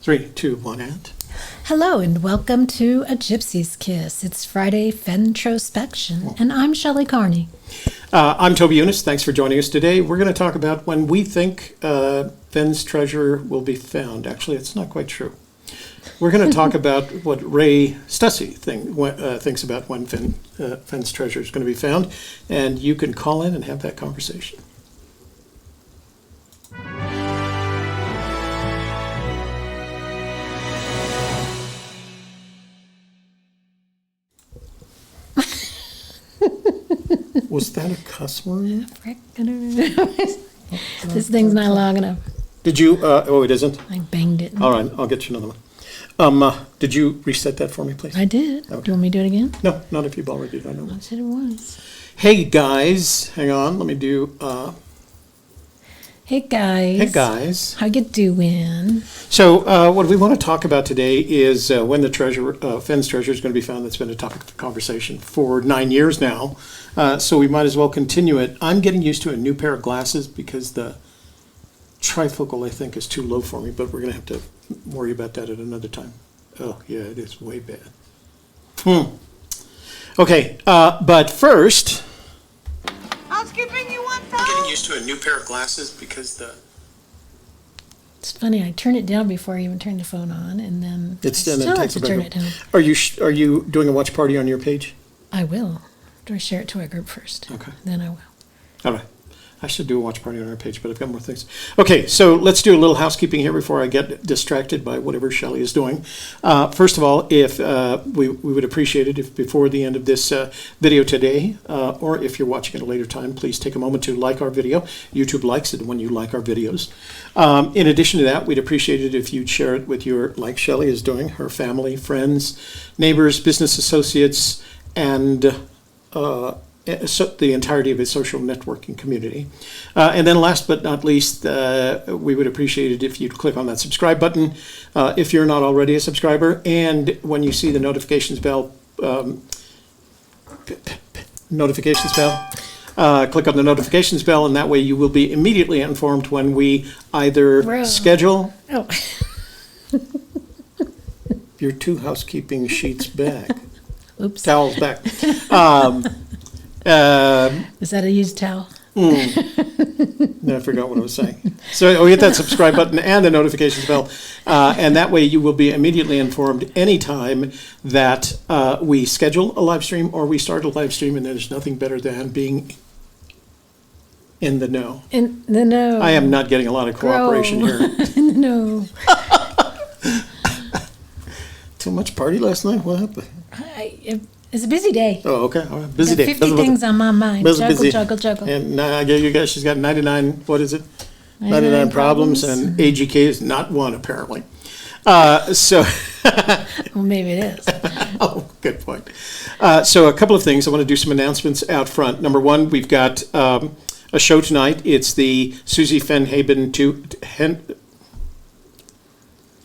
3, 2, 1, and... Hello and welcome to A Gypsy's Kiss. It's Friday Fentrospection, and I'm Shelley Carney. I'm Toby Younis. Thanks for joining us today. We're going to talk about when we think Fenn's treasure will be found. Actually, it's not quite true. We're going to talk about what Ray Stussy thinks about when Fenn's treasure is going to be found, and you can call in and have that conversation. Was that a cuss word? This thing's not long enough. Did you, oh, it isn't? I banged it. All right, I'll get you another one. Did you reset that for me, please? I did. Okay. Do you want me to do it again? No, not if you've already done it. I said it once. Hey, guys. Hang on, let me do, Hey, guys. hey, guys. How you doing? So what we want to talk about today is when the treasure, Fenn's treasure is going to be found. That's been a topic of conversation for 9 years now. So we might as well continue it. I'm getting used to a new pair of glasses because the trifocal, I think, is too low for me, but we're going to have to worry about that at another time. Oh, yeah, it is way bad. Okay, but first... Housekeeping, you want I'm towels? getting used to a new pair of glasses because the... It's funny. I turn it down before I even turn the phone on, and then I still have to turn it down. Are you doing a watch party on your page? I will. Do I share it to our group first? Okay. Then I will. All right. I should do a watch party on our page, but I've got more things. Okay, so let's do a little housekeeping here before I get distracted by whatever Shelley is doing. First of all, if we would appreciate it if before the end of this video today, or if you're watching at a later time, please take a moment to like our video. YouTube likes it when you like our videos. In addition to that, we'd appreciate it if you'd share it with your, like Shelley is doing, her family, friends, neighbors, business associates, and the entirety of his social networking community. And then last but not least, we would appreciate it if you'd click on that subscribe button if you're not already a subscriber. And when you see the notifications bell, click on the notifications bell, and that way you will be immediately informed when we either schedule... Oh. Your 2 housekeeping sheets back. Oops. Towels back. Is that a used towel? No, I forgot what I was saying. So hit that subscribe button and the notifications bell, and that way you will be immediately informed anytime that we schedule a live stream or we start a live stream, and there's nothing better than being in the know. In the know. I am not getting a lot of cooperation here. In the know. Too much party last night? What happened? It's a busy day. Oh, okay. All right. Busy Got day. 50 things on my mind. Juggle. And you guys, she's got 99, what is it? 99 problems, and AGK is not one, apparently. So. Well, maybe it is. Oh, good point. So a couple of things. I want to do some announcements out front. Number one, we've got a show tonight. It's the Susie Fennhaven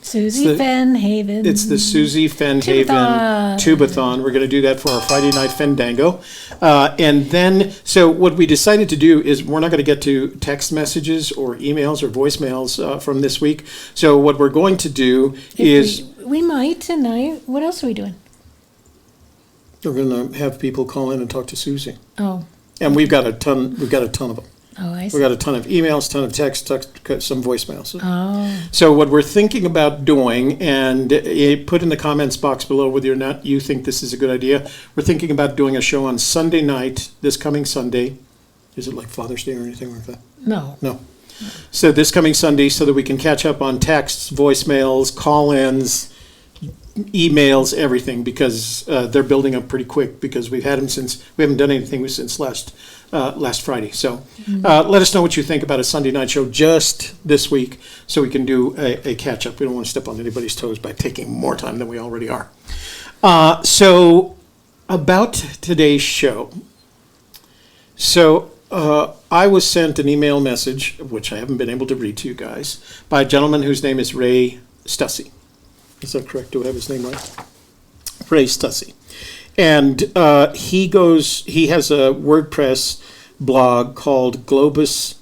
Fennhaven. It's the Susie Fennhaven Tubathon. We're going to do that for our Friday night Fendango. And then, so what we decided to do is we're not going to get to text messages or emails or voicemails from this week. So what we're going to do is... We might tonight. What else are we doing? We're going to have people call in and talk to Susie. Oh. And we've got a ton of them. Oh, I see. We've got a ton of emails, ton of texts, some voicemails. Oh. So what we're thinking about doing, and put in the comments box below whether or not you think this is a good idea, we're thinking about doing a show on Sunday night, this coming Sunday. Is it like Father's Day or anything like that? No. No. So this coming Sunday, so that we can catch up on texts, voicemails, call-ins, emails, everything, because they're building up pretty quick, because we've had them since, we haven't done anything since last Friday. So let us know what you think about a Sunday night show just this week, so we can do a catch-up. We don't want to step on anybody's toes by taking more time than we already are. So about today's show. So I was sent an email message, which I haven't been able to read to you guys, by a gentleman whose name is Ray Stussy. Is that correct? Do I have his name right? Ray Stussy. And he has a WordPress blog called Globus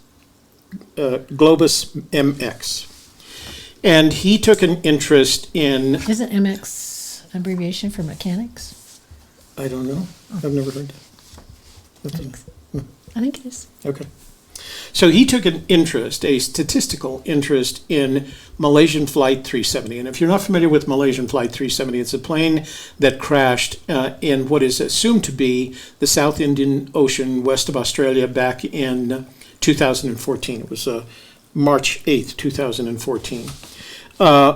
MX. And he took an interest in, Isn't MX abbreviation for mechanics? I don't know, I've never heard that. I think it is. Okay. So he took an interest, a statistical interest in Malaysian Flight 370. And if you're not familiar with Malaysian Flight 370, it's a plane that crashed in what is assumed to be the South Indian Ocean west of Australia back in 2014. It was March 8th, 2014.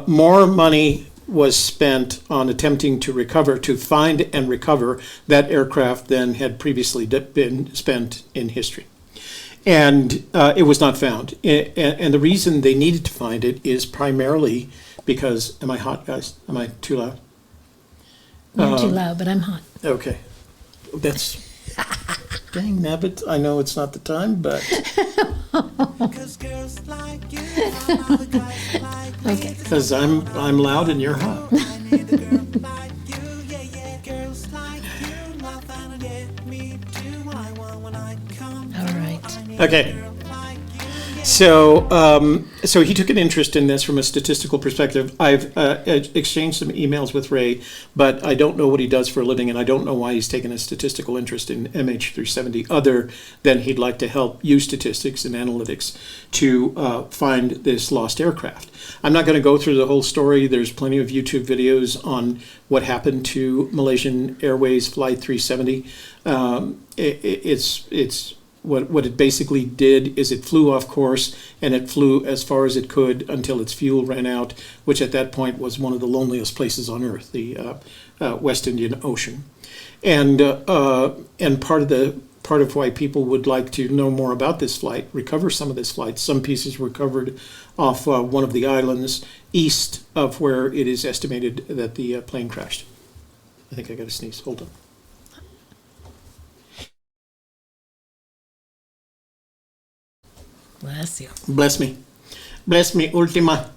More money was spent on attempting to find and recover that aircraft than had previously been spent in history. And it was not found. And the reason they needed to find it is primarily because, am I hot, guys? Am I too loud? You're too loud, but I'm hot. Okay. That's, dang nabbit, I know it's not the time, but. Okay. Because I'm loud and you're hot. All right. Okay. So he took an interest in this from a statistical perspective. I've exchanged some emails with Ray, but I don't know what he does for a living, and I don't know why he's taken a statistical interest in MH370 other than he'd like to help use statistics and analytics to find this lost aircraft. I'm not going to go through the whole story. There's plenty of YouTube videos on what happened to Malaysian Airways Flight 370. It's what it basically did is it flew off course, and it flew as far as it could until its fuel ran out, which at that point was one of the loneliest places on Earth, the West Indian Ocean. And part of why people would like to know more about this flight, recover some of this flight. Some pieces were recovered off one of the islands east of where it is estimated that the plane crashed. I think I got to sneeze. Hold on. Bless you. Bless me. Bless me, Ultima.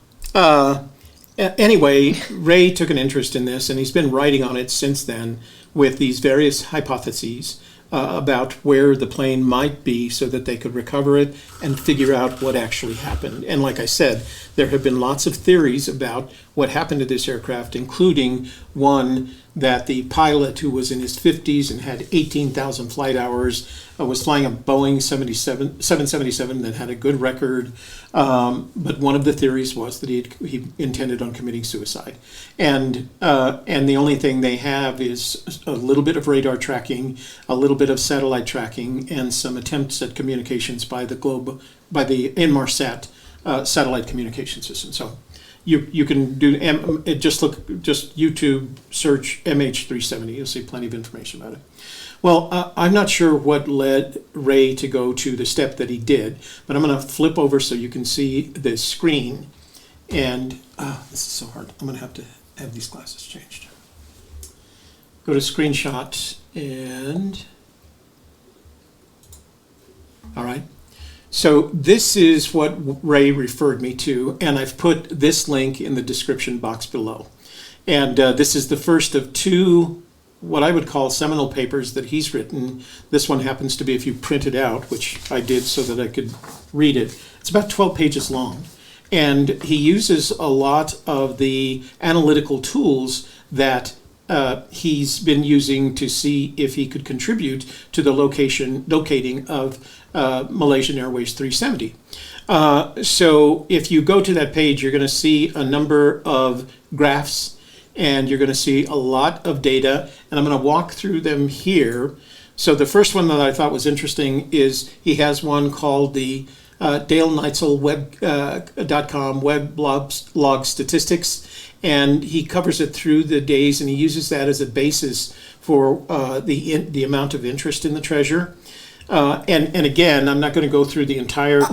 Anyway, Ray took an interest in this, and he's been writing on it since then with these various hypotheses about where the plane might be so that they could recover it and figure out what actually happened. And like I said, there have been lots of theories about what happened to this aircraft, including one that the pilot, who was in his 50s and had 18,000 flight hours, was flying a Boeing 777 that had a good record. But one of the theories was that he intended on committing suicide. And the only thing they have is a little bit of radar tracking, a little bit of satellite tracking, and some attempts at communications by the Inmarsat satellite communication system. So you can do just YouTube search MH370. You'll see plenty of information about it. Well, I'm not sure what led Ray to go to the step that he did, but I'm going to flip over so you can see the screen. And this is so hard. I'm going to have these glasses changed. Go to screenshot and all right. So this is what Ray referred me to, and I've put this link in the description box below. And this is the first of two what I would call seminal papers that he's written. This one happens to be, if you print it out, which I did so that I could read it, it's about 12 pages long. And he uses a lot of the analytical tools that he's been using to see if he could contribute to the locating of Malaysian Airways 370. So if you go to that page, you're going to see a number of graphs, and you're going to see a lot of data, and I'm going to walk through them here. So the first one that I thought was interesting is he has one called the DaleNeitzelWeb.com web log statistics, and he covers it through the days, and he uses that as a basis for the amount of interest in the treasure. And again, I'm not going to go through the entire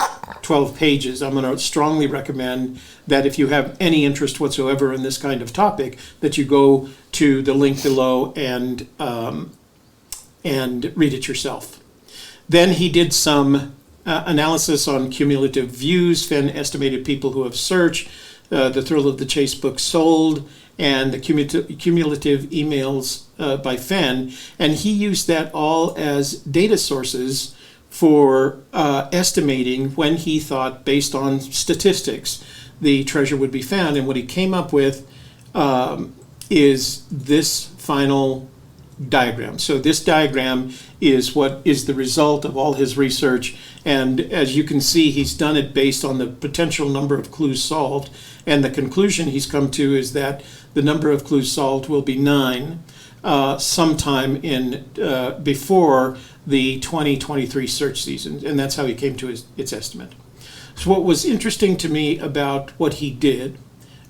12 pages. I'm going to strongly recommend that if you have any interest whatsoever in this kind of topic, that you go to the link below and read it yourself. Then he did some analysis on cumulative views. Fenn estimated people who have searched, the Thrill of the Chase book sold, and the cumulative emails by Fenn, and he used that all as data sources for estimating when he thought, based on statistics, the treasure would be found. And what he came up with is this final diagram. So this diagram is what is the result of all his research, and as you can see, he's done it based on the potential number of clues solved, and the conclusion he's come to is that the number of clues solved will be 9 sometime in before the 2023 search season, and that's how he came to its estimate. So what was interesting to me about what he did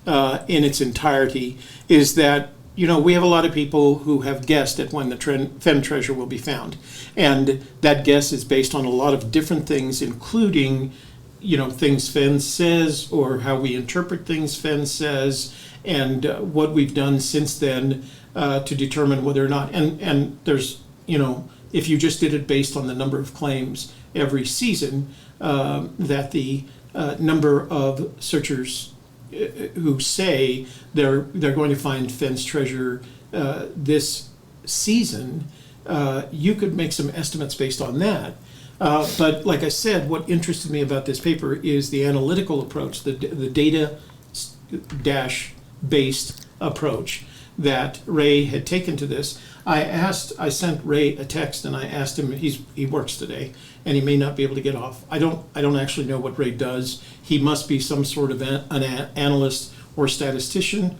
in its entirety is that, you know, we have a lot of people who have guessed at when the Fenn treasure will be found. And that guess is based on a lot of different things, including, you know, things Fenn says or how we interpret things Fenn says, and what we've done since then to determine whether or not. And there's, you know, if you just did it based on the number of claims every season, that the number of searchers who say they're going to find Fenn's treasure this season, you could make some estimates based on that. But like I said, what interested me about this paper is the analytical approach, the data dash based approach that Ray had taken to this. I sent Ray a text and I asked him, he works today and he may not be able to get off. I don't actually know what Ray does. He must be some sort of an analyst or statistician.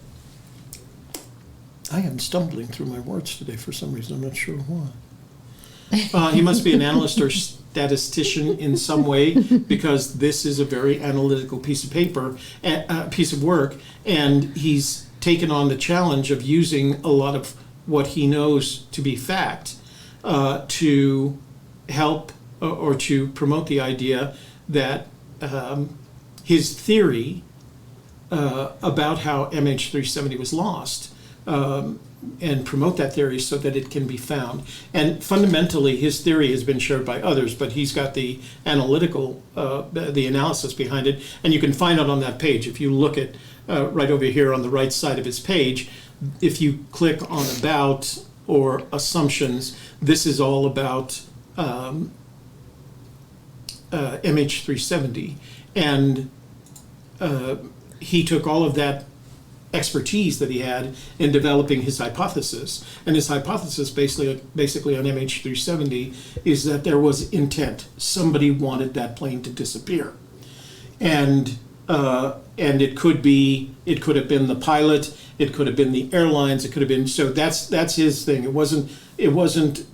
I am stumbling through my words today for some reason. I'm not sure why. He must be an analyst or statistician in some way, because this is a very analytical piece of paper, piece of work, and he's taken on the challenge of using a lot of what he knows to be fact to help or to promote the idea that his theory about how MH370 was lost, and promote that theory so that it can be found. And fundamentally, his theory has been shared by others, but he's got the analytical, the analysis behind it, and you can find it on that page. If you look at right over here on the right side of his page, if you click on About or Assumptions, this is all about MH370. And he took all of that expertise that he had in developing his hypothesis. And his hypothesis basically on MH370 is that there was intent. Somebody wanted that plane to disappear. And it could have been the pilot, it could have been the airlines, it could have been, so that's his thing. It wasn't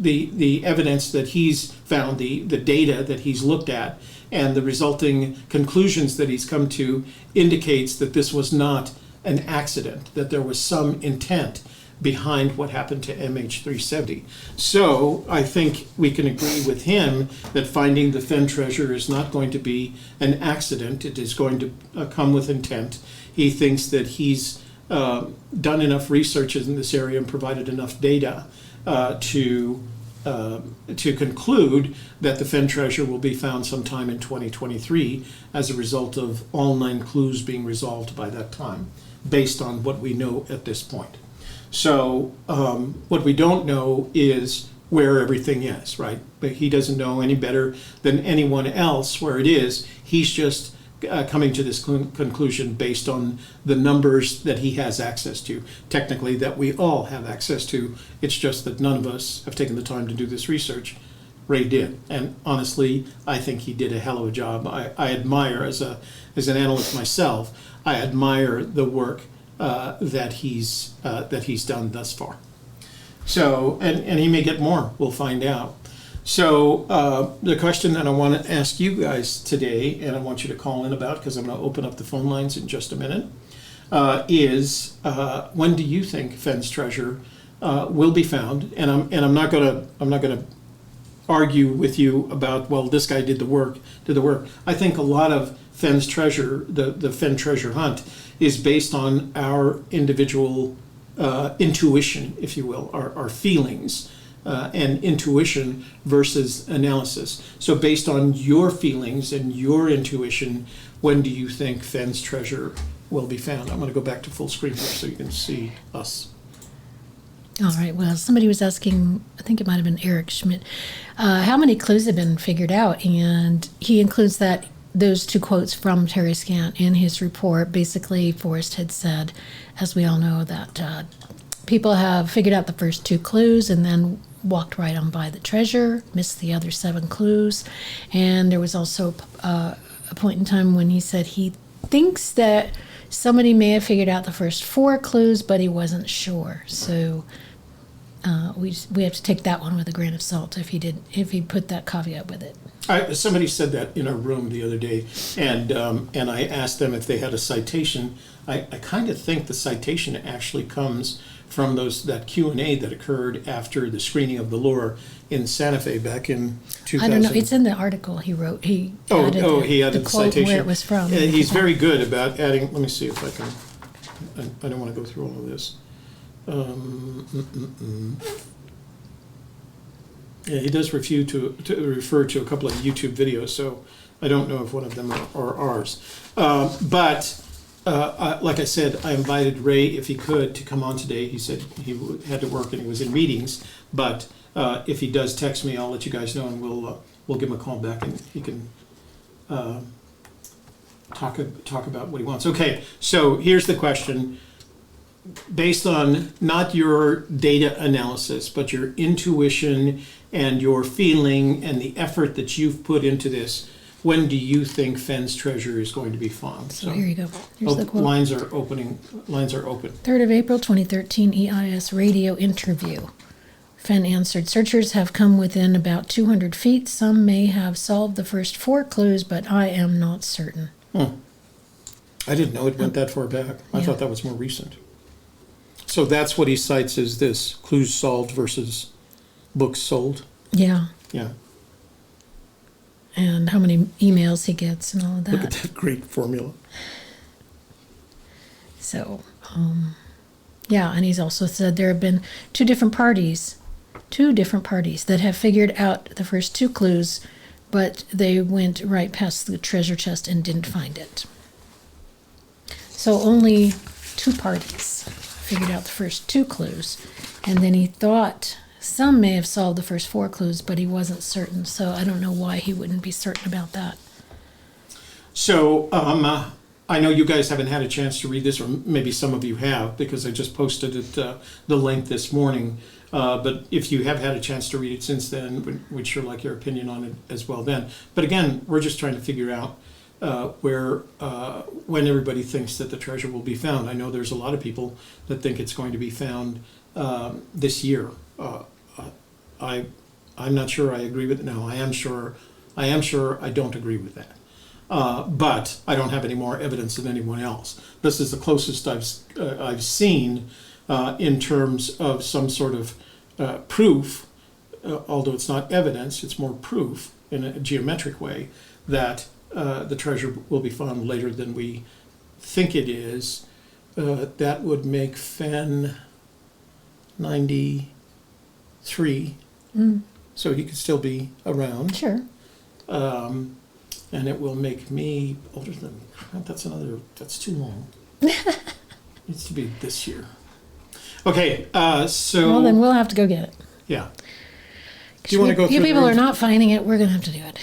the evidence that he's found, the data that he's looked at, and the resulting conclusions that he's come to indicates that this was not an accident, that there was some intent behind what happened to MH370. So I think we can agree with him that finding the Fenn treasure is not going to be an accident. It is going to come with intent. He thinks that he's done enough research in this area and provided enough data to conclude that the Fenn treasure will be found sometime in 2023 as a result of all 9 clues being resolved by that time, based on what we know at this point. So what we don't know is where everything is, right? But he doesn't know any better than anyone else where it is. He's just coming to this conclusion based on the numbers that he has access to, technically that we all have access to. It's just that none of us have taken the time to do this research. Ray did, and honestly, I think he did a hell of a job. I admire, as an analyst myself, I admire the work that he's done thus far. So, and he may get more. We'll find out. So the question that I want to ask you guys today, and I want you to call in about, because I'm going to open up the phone lines in just a minute, is when do you think Fenn's treasure will be found? And I'm not going to argue with you about, well, this guy did the work. I think a lot of Fenn's treasure, the Fenn treasure hunt, is based on our individual intuition, if you will, our feelings. And intuition versus analysis. So based on your feelings and your intuition, when do you think Fenn's treasure will be found? I'm going to go back to full screen here so you can see us. All right. Well, somebody was asking, I think it might have been Eric Schmidt, how many clues have been figured out? And he includes that those two quotes from Terry Scant in his report. Basically, Forrest had said, as we all know, that people have figured out the first two clues and then walked right on by the treasure, missed the other 7 clues. And there was also a point in time when he said he thinks that somebody may have figured out the first 4 clues, but he wasn't sure. So we have to take that one with a grain of salt if he put that caveat with it. Somebody said that in our room the other day, and I asked them if they had a citation. I kind of think the citation actually comes from that Q&A that occurred after the screening of the lure in Santa Fe back in 2000. I don't know. It's in the article he wrote. He added the quote citation. where it was from. He's very good about adding. Let me see if I can. I don't want to go through all of this. Yeah, he does refer to a couple of YouTube videos, so I don't know if one of them are ours. But like I said, I invited Ray, if he could, to come on today. He said he had to work and he was in meetings, but if he does text me, I'll let you guys know, and we'll give him a call back, and he can talk about what he wants. Okay, so here's the question. Based on not your data analysis, but your intuition and your feeling and the effort that you've put into this, when do you think Fenn's treasure is going to be found? So here you go. Here's the quote. Lines are open. 3rd of April 2013 EIS radio interview. Fenn answered, searchers have come within about 200 feet. Some may have solved the first 4 clues, but I am not certain. I didn't know it went that far back. I thought that was more recent. So that's what he cites as this, clues solved versus books sold? Yeah. Yeah. And how many emails he gets and all of that. Look at that great formula. So, and he's also said there have been two different parties that have figured out the first 2 clues, but they went right past the treasure chest and didn't find it. So only 2 parties figured out the first 2 clues, and then he thought some may have solved the first 4 clues, but he wasn't certain. So I don't know why he wouldn't be certain about that. So I know you guys haven't had a chance to read this, or maybe some of you have, because I just posted it, the link this morning. But if you have had a chance to read it since then, we'd sure like your opinion on it as well then. But again, we're just trying to figure out when everybody thinks that the treasure will be found. I know there's a lot of people that think it's going to be found this year. I'm not sure I agree with it. No, I am sure I don't agree with that. But I don't have any more evidence than anyone else. This is the closest I've seen in terms of some sort of proof, although it's not evidence, it's more proof in a geometric way that the treasure will be found later than we think it is. That would make Fenn 93, so he could still be around. Sure. And it will make me older than, that's too long. Needs to be this year. Okay, so. Well, then we'll have to go get it. Yeah. Do you want to go through You people are not finding it, we're going to have to do it.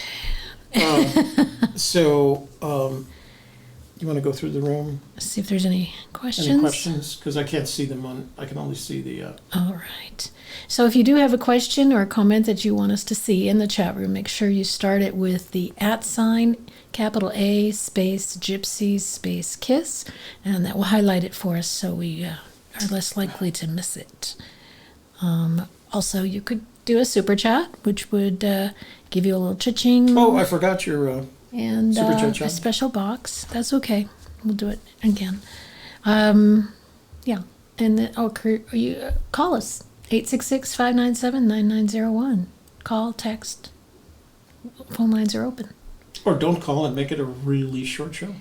You want to go through the room? See if there's any questions. Any questions? Because I can't see them I can only see the. All right. So if you do have a question or a comment that you want us to see in the chat room, make sure you start it with the @ capital A space Gypsy space Kiss, and that will highlight it for us so we are less likely to miss it. Also, you could do a super chat, which would give you a little cha-ching. Oh, I forgot your and super chat. A special box. That's okay. We'll do it again. Yeah. And then, call us. 866-597-9901. Call, text. Phone lines are open. Or don't call and make it a really short show.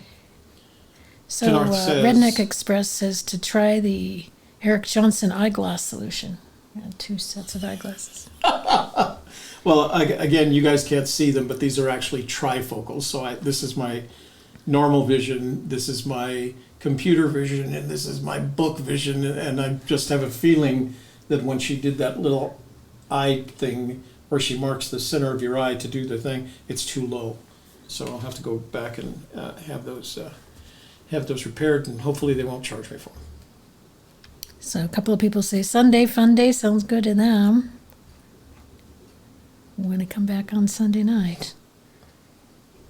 So Redneck Express says to try the Eric Johnson eyeglass solution. 2 sets of eyeglasses. Well, again, you guys can't see them, but these are actually trifocals. So this is my normal vision, this is my computer vision, and this is my book vision. And I just have a feeling that when she did that little eye thing where she marks the center of your eye to do the thing, it's too low. So I'll have to go back and have those repaired, and hopefully they won't charge me for them. So a couple of people say Sunday fun day sounds good to them. When I come back on Sunday night.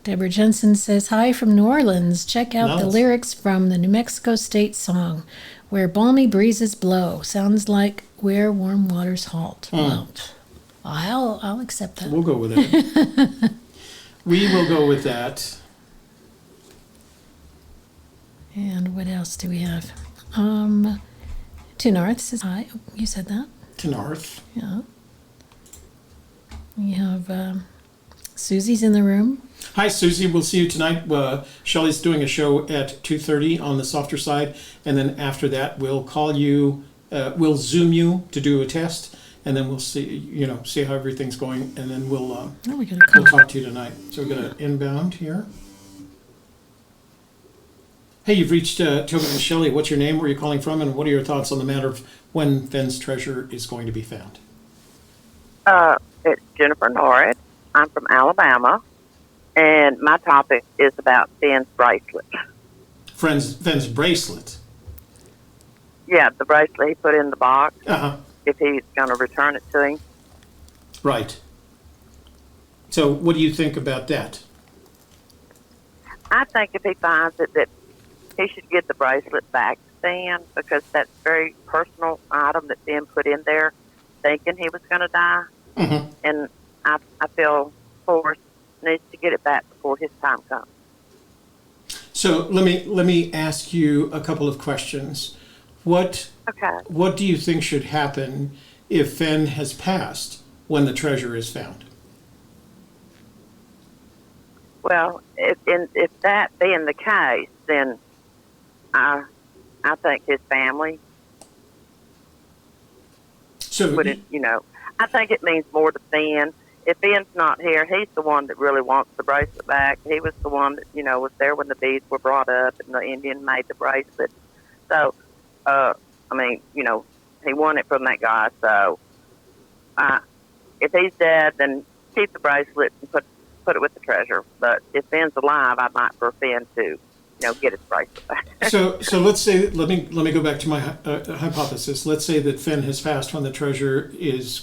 Deborah Jensen says, hi from New Orleans. Check out the Nice. lyrics from the New Mexico State song, Where Balmy Breezes Blow. Sounds like Where Warm Waters Halt. Well, I'll accept that. We'll go with that. We will go with that. And what else do we have? To North says, hi. Oh, you said that? To North. Yeah. We have Susie's in the room. Hi, Susie. We'll see you tonight. Shelley's doing a show at 2:30 on the softer side, and then after that, we'll call you. We'll Zoom you to do a test, and then we'll see how everything's going, and then we'll Oh, we got a call. talk to you tonight. So we're gonna inbound here. Hey, you've reached Toby and Shelley. What's your name? Where are you calling from? And what are your thoughts on the matter of when Fenn's treasure is going to be found? It's Jennifer Norris. I'm from Alabama, and my topic is about Fenn's bracelet. Fenn's bracelet. Yeah, the bracelet he put in the box, Uh-huh. if he's going to return it to him. Right. So what do you think about that? I think if he finds it, that he should get the bracelet back to Fenn, because that's a very personal item that Fenn put in there thinking he was going to die. Mm-hmm. And I feel Forrest needs to get it back before his time comes. So let me ask you a couple of questions. What do you think should happen if Fenn has passed when the treasure is found? Well, if that being the case, then I think his family would, I think it means more to Fenn. If Fenn's not here, he's the one that really wants the bracelet back. He was the one that, was there when the beads were brought up and the Indian made the bracelet. So, he won it from that guy. So, if he's dead, then keep the bracelet and put it with the treasure. But if Fenn's alive, I'd like for Fenn to, get his bracelet back. So let's say, let me go back to my hypothesis. Let's say that Fenn has passed when the treasure is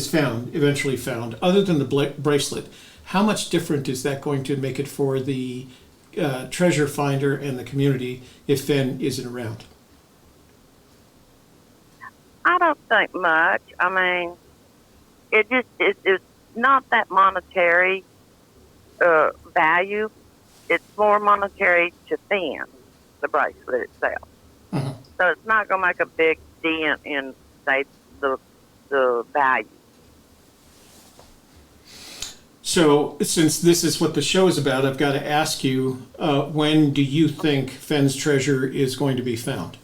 found, eventually found. Other than the bracelet, how much different is that going to make it for the treasure finder and the community if Fenn isn't around? I don't think much. I mean, it's not that monetary value. It's more monetary to Fenn, the bracelet itself. Mm-hmm. So it's not going to make a big dent in, say, the value. So since this is what the show is about, I've got to ask you, when do you think Fenn's treasure is going to be found?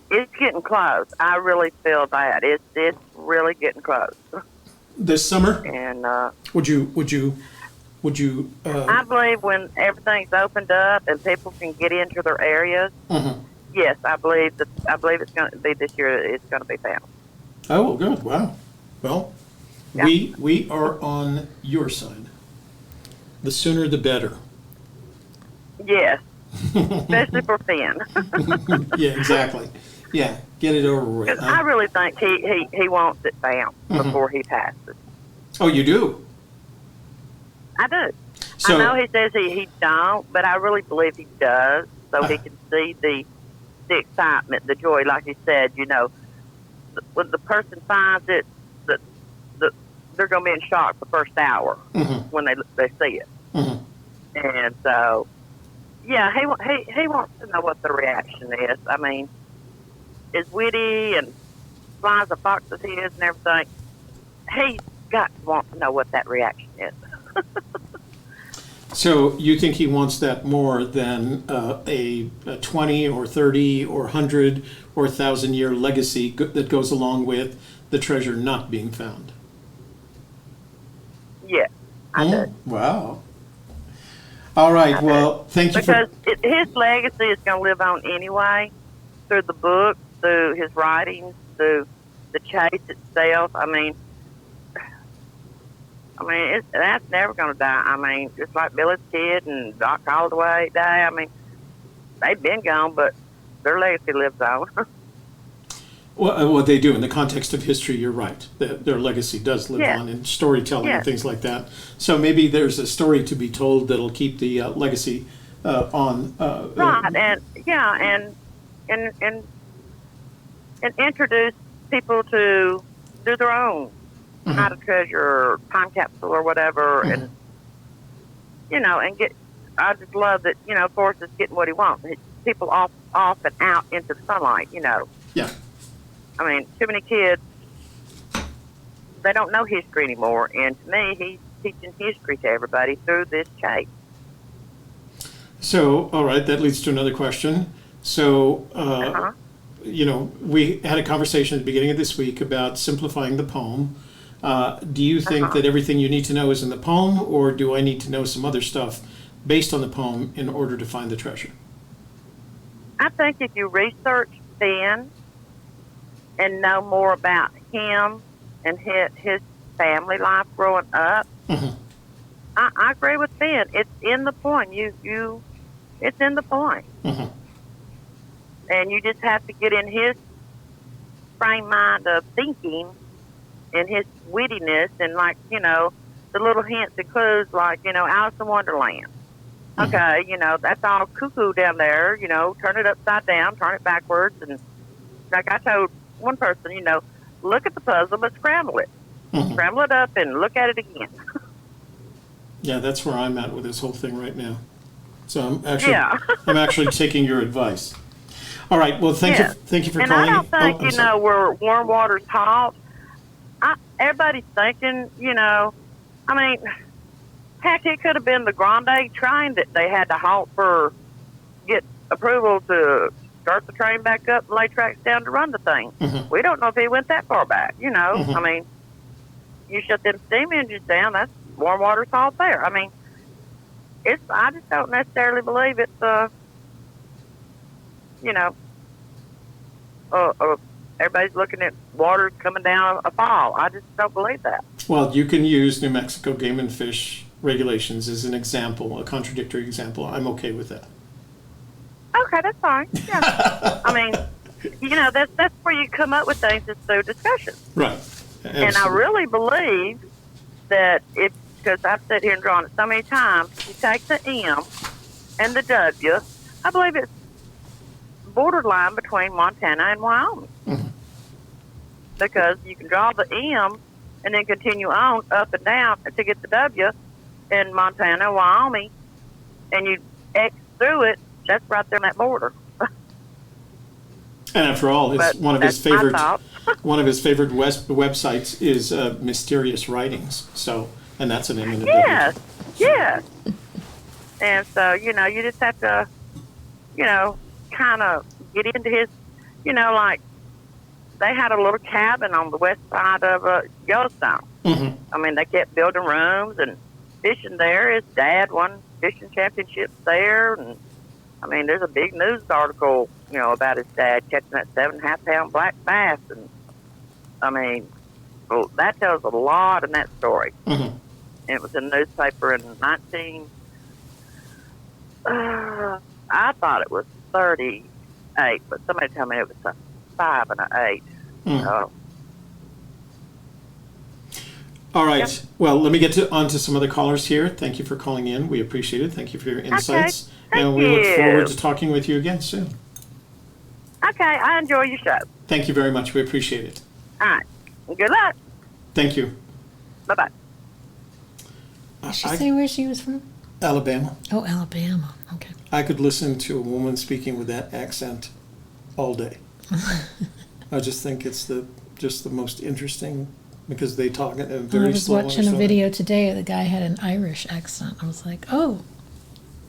It's getting close. I really feel that. It's really getting close. This summer? And Would you? I believe when everything's opened up and people can get into their areas, Mm-hmm. yes, I believe it's going to be this year. It's going to be found. Oh, well, good. Wow. Well, Yeah. we are on your side. The sooner the better. Yes, especially for Fenn. Yeah, exactly. Yeah, get it over with. 'Cause I really think he wants it found before he passes. Oh, you do? I do. So, I know he says he don't, but I really believe he does, so he can see the excitement, the joy. Like he said, when the person finds it, they're going to be in shock the first hour when they see it. Mhm. And so, yeah, he wants to know what the reaction is. I mean, as witty and fly as a fox as he is and everything, he's got to want to know what that reaction is. So you think he wants that more than a 20 or 30 or 100 or 1,000-year legacy that goes along with the treasure not being found? Yes, I do. Wow. All right. Well, thank you Because his legacy is going to live on anyway, through the book, through his writings, through the chase itself. I mean, I mean, that's never going to die. I mean, just like Billy's kid and Doc Caldway Day. I mean, they've been gone, but their legacy lives on. Well, what they do in the context of history, you're right. Their legacy does live Yeah. on in storytelling Yeah. and things like that. So maybe there's a story to be told that'll keep the legacy on. Right, and yeah, and introduce people to do their own Night of Treasure or time capsule or whatever, and and get. I just love that Forrest is getting what he wants. People off and out into the sunlight. Yeah. I mean, too many kids, they don't know history anymore, and to me, he's teaching history to everybody through this chase. So, all right, that leads to another question. So, we had a conversation at the beginning of this week about simplifying the poem. Do you think that everything you need to know is in the poem, or do I need to know some other stuff based on the poem in order to find the treasure? I think if you research Fenn and know more about him and his family life growing up, I agree with Fenn. It's in the poem. It's in the poem. And you just have to get in his frame mind of thinking and his wittiness and, the little hints and clues like, Alice in Wonderland. Okay, that's all cuckoo down there, turn it upside down, turn it backwards. And like I told one person, look at the puzzle, but scramble it. Scramble it up and look at it again. Yeah, that's where I'm at with this whole thing right now. So I'm actually taking your advice. All right. Well, thank you for and calling. I don't think where warm water's hot. Everybody's thinking, I mean, heck, it could have been the Grande train that they had to halt get approval to start the train back up and lay tracks down to run the thing. We don't know if he went that far back. I mean, you shut them steam engines down, that's warm water's all there. I mean, I just don't necessarily believe it's everybody's looking at water coming down a fall. I just don't believe that. Well, you can use New Mexico Game and Fish regulations as an example, a contradictory example. I'm okay with that. Okay, that's fine. Yeah. I mean, that's where you come up with things is through discussion. Right. Absolutely. And I really believe that because I've sat here and drawn it so many times, you take the M and the W, I believe it's borderline between Montana and Wyoming. Because you can draw the M and then continue on up and down to get the W in Montana, Wyoming, and you X through it, that's right there on that border. And after all, one of his favorite websites is Mysterious Writings. So, and that's an imminent. Yes. And so, you just have to, kind of get into his, like they had a little cabin on the west side of Yellowstone. I mean, they kept building rooms and fishing there. His dad won fishing championships there. And, I mean, there's a big news article, about his dad catching that 7.5-pound black bass. And, I mean, that tells a lot in that story. And it was in the newspaper in I thought it was 38, but somebody told me it was a 5 and an 8. All right. Yeah. Well, let me get on to some other callers here. Thank you for calling in. We appreciate it. Thank you for your insights. Okay. And we look forward to talking with you again soon. Okay. I enjoy your show. Thank you very much. We appreciate it. All right. Good luck. Thank you. Bye-bye. Did she say where she was from? Alabama. Oh, Alabama. Okay. I could listen to a woman speaking with that accent all day. I just think it's just the most interesting because they talk at a very slow. I was watching a video today. The guy had an Irish accent. I was like, oh,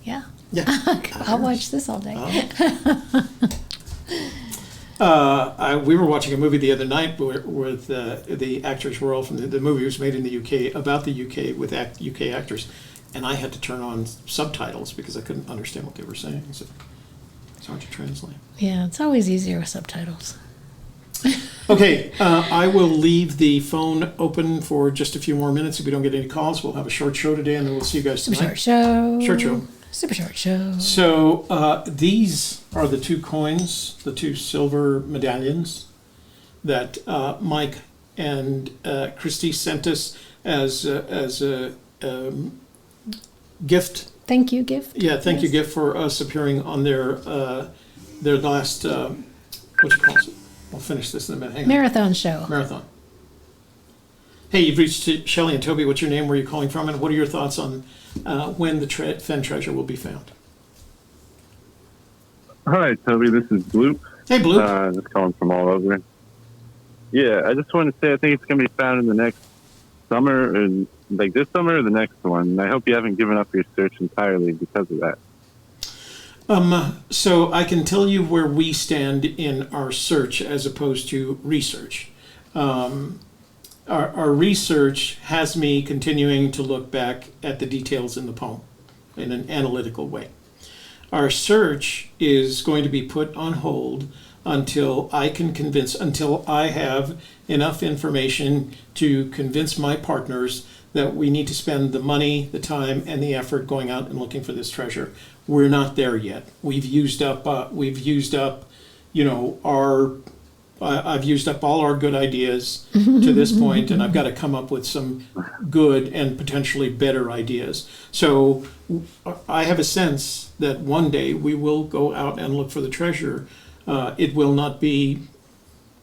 yeah. Yeah. I'll watch this all day. We were watching a movie the other night with the actors were all from the movie was made in the UK about the UK with UK actors, and I had to turn on subtitles because I couldn't understand what they were saying. So it's hard to translate. Yeah, it's always easier with subtitles. Okay, I will leave the phone open for just a few more minutes. If we don't get any calls, we'll have a short show today, and then we'll see you guys Super tonight. short show. Short show. Super short show. So these are the two coins, the two silver medallions that Mike and Christy sent us as a gift. Thank you, gift. Yeah, thank you gift for us appearing on their last what you call it? We'll finish this in a minute. Hang on. Marathon show. Marathon. Hey, you've reached Shelley and Toby. What's your name? Where are you calling from? And what are your thoughts on when the Fenn treasure will be found? Hi, Toby. This is Blue. Hey, Blue. Just calling from all over. Yeah, I just wanted to say I think it's going to be found in the next summer, and like this summer or the next one. And I hope you haven't given up your search entirely because of that. So I can tell you where we stand in our search as opposed to research. Our research has me continuing to look back at the details in the poem in an analytical way. Our search is going to be put on hold until I have enough information to convince my partners that we need to spend the money, the time, and the effort going out and looking for this treasure. We're not there yet. I've used up all our good ideas to this point, and I've got to come up with some good and potentially better ideas. So I have a sense that one day we will go out and look for the treasure. It will not be,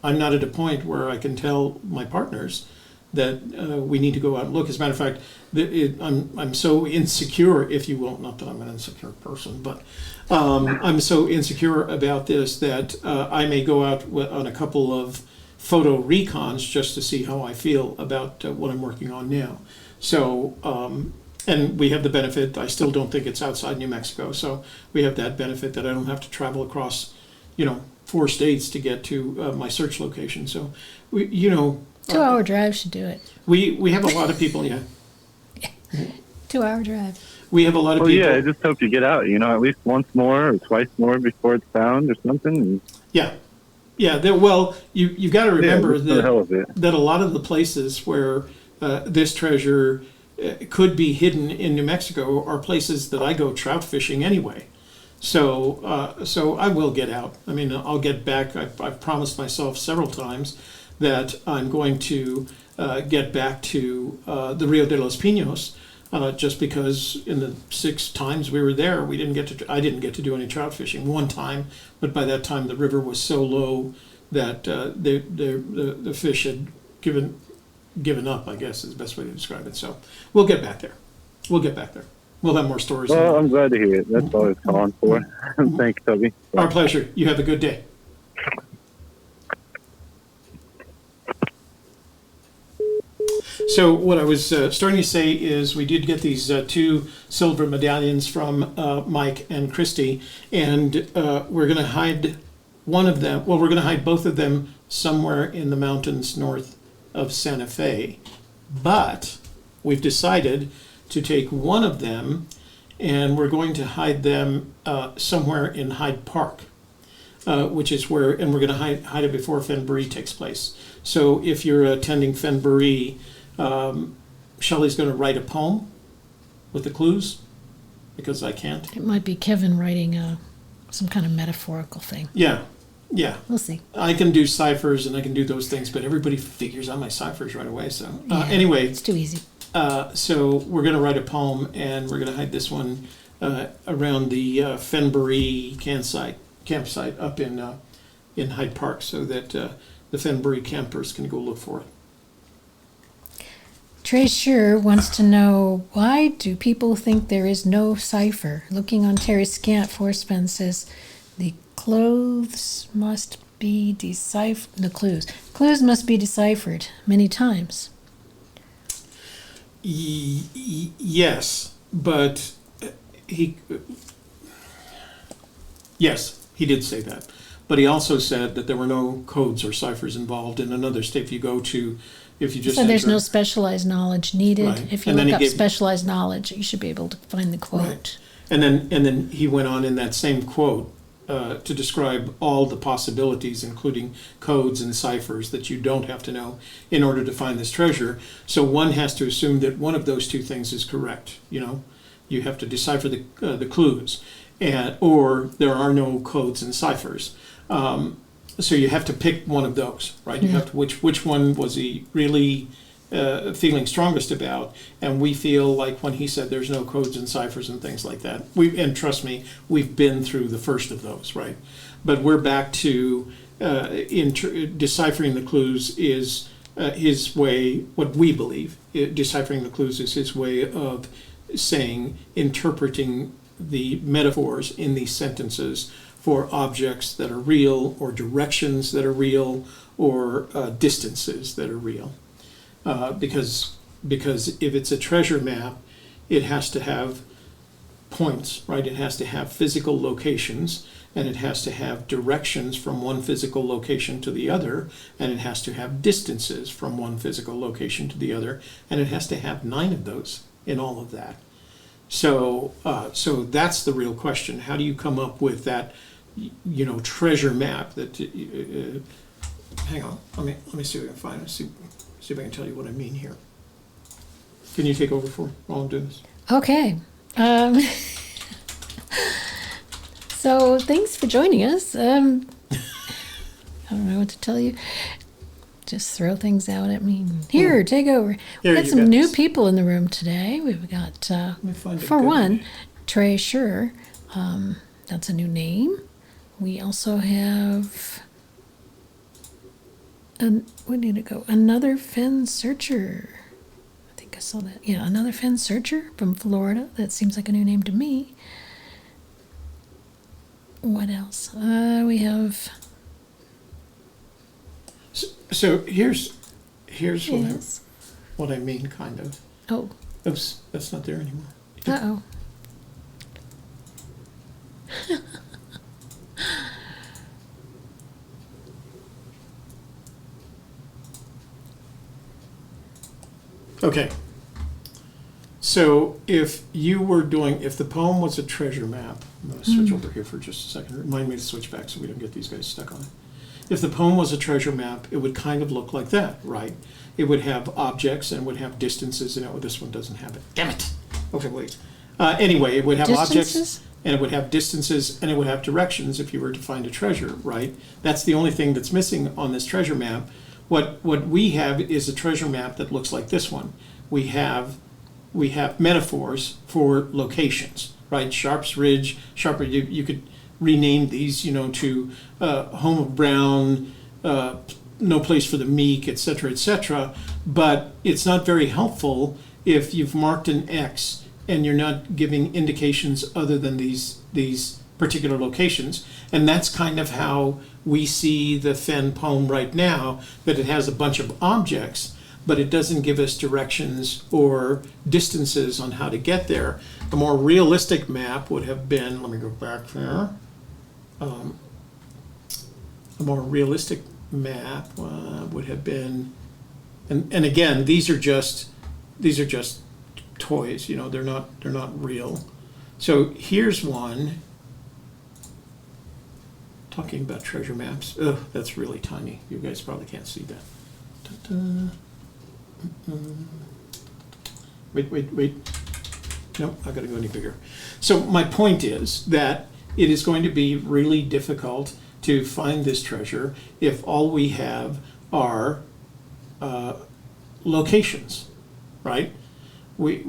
I'm not at a point where I can tell my partners that we need to go out and look. As a matter of fact, I'm so insecure, if you will, not that I'm an insecure person, but I'm so insecure about this that I may go out on a couple of photo recons just to see how I feel about what I'm working on now. So, and we have the benefit, I still don't think it's outside New Mexico, so we have that benefit that I don't have to travel across, 4 states to get to my search location. So, 2-hour drive should do it. We have a lot of people, yeah. 2-hour drive. We have a lot of Well, people. yeah, I just hope you get out, at least once more or twice more before it's found or something. And Yeah. You've got to remember just for the hell of it. that a lot of the places where this treasure could be hidden in New Mexico are places that I go trout fishing anyway. So I will get out. I mean, I'll get back. I've promised myself several times that I'm going to get back to the Rio de los Pinos, just because in the 6 times we were there, I didn't get to do any trout fishing one time, but by that time the river was so low that the fish had given up, I guess is the best way to describe it. So we'll get back there. We'll have more stories. Well, I'm glad to hear it. That's all I was calling for. Thanks, Toby. Our pleasure. You have a good day. So what I was starting to say is we did get these 2 silver medallions from Mike and Christy, and we're going to hide one of them. Well, we're going to hide both of them somewhere in the mountains north of Santa Fe. But we've decided to take one of them, and we're going to hide them somewhere in Hyde Park, which is where, and we're going to hide it before Fenn takes place. So if you're attending Fenn, Shelley's going to write a poem with the clues, because I can't. It might be Kevin writing some kind of metaphorical thing. Yeah. We'll see. I can do ciphers and I can do those things, but everybody figures out my ciphers right away. So Yeah, anyway, it's too easy. so we're going to write a poem, and we're going to hide this one around the Fenn campsite up in Hyde Park, so that the Fenn campers can go look for it. Treasure wants to know, why do people think there is no cipher? Looking on Terry's scant, Forceman says the clues must be deciphered. The clues must be deciphered many times. Yes, but yes, he did say that. But he also said that there were no codes or ciphers involved in another state. If you just So there's enter- no specialized knowledge needed. Right. If you And then look he up gave- specialized knowledge, you should be able to find the quote. Right. And then he went on in that same quote to describe all the possibilities, including codes and ciphers that you don't have to know in order to find this treasure. So one has to assume that one of those two things is correct. You have to decipher the clues, or there are no codes and ciphers. So you have to pick one of those, right? You have to which one was he really feeling strongest about, and we feel like when he said there's no codes and ciphers and things like that, and trust me, we've been through the first of those, right? But we're back to deciphering the clues is his way. What we believe, deciphering the clues is his way of interpreting the metaphors in these sentences for objects that are real, or directions that are real, or distances that are real. Because if it's a treasure map, it has to have points, right? It has to have physical locations, and it has to have directions from one physical location to the other, and it has to have distances from one physical location to the other, and it has to have 9 of those in all of that. So that's the real question. How do you come up with that, treasure map that? Hang on, let me see if I can find it. See if I can tell you what I mean here. Can you take over while I'm doing this? Okay. So thanks for joining us. I don't know what to tell you. Just throw things out at me. Here, take over. Here, We've got you some got new this. people in the room today. We've got, me find a for good one, one. Trey Schur. That's a new name. We also have... where did it go? Another Fenn searcher. I think I saw that. Yeah, another Fenn searcher from Florida. That seems like a new name to me. What else? We have... So here's Yes. what I mean, kind of. Oh. Oops, that's not there anymore. Uh-oh. Okay. So if the poem was a treasure map, I'm going to switch over here for just a second. Remind me to switch back so we don't get these guys stuck on it. If the poem was a treasure map, it would kind of look like that, right? It would have objects and would have distances, and this one doesn't have it. Damn it. Okay, wait. Anyway, it would have objects, Distances? and it would have distances, and it would have directions if you were to find a treasure, right? That's the only thing that's missing on this treasure map. What we have is a treasure map that looks like this one. We have metaphors for locations, right? Sharp's Ridge, you could rename these, to Home of Brown, No Place for the Meek, etc., but it's not very helpful if you've marked an X and you're not giving indications other than these particular locations. And that's kind of how we see the Fenn poem right now, that it has a bunch of objects, but it doesn't give us directions or distances on how to get there. A more realistic map would have been, let me go back there. A more realistic map would have been, and again, these are just toys. They're not real. So here's one talking about treasure maps. Ugh, that's really tiny. You guys probably can't see that. Ta-da. Wait. No, I gotta go any bigger. So my point is that it is going to be really difficult to find this treasure if all we have are locations, right? We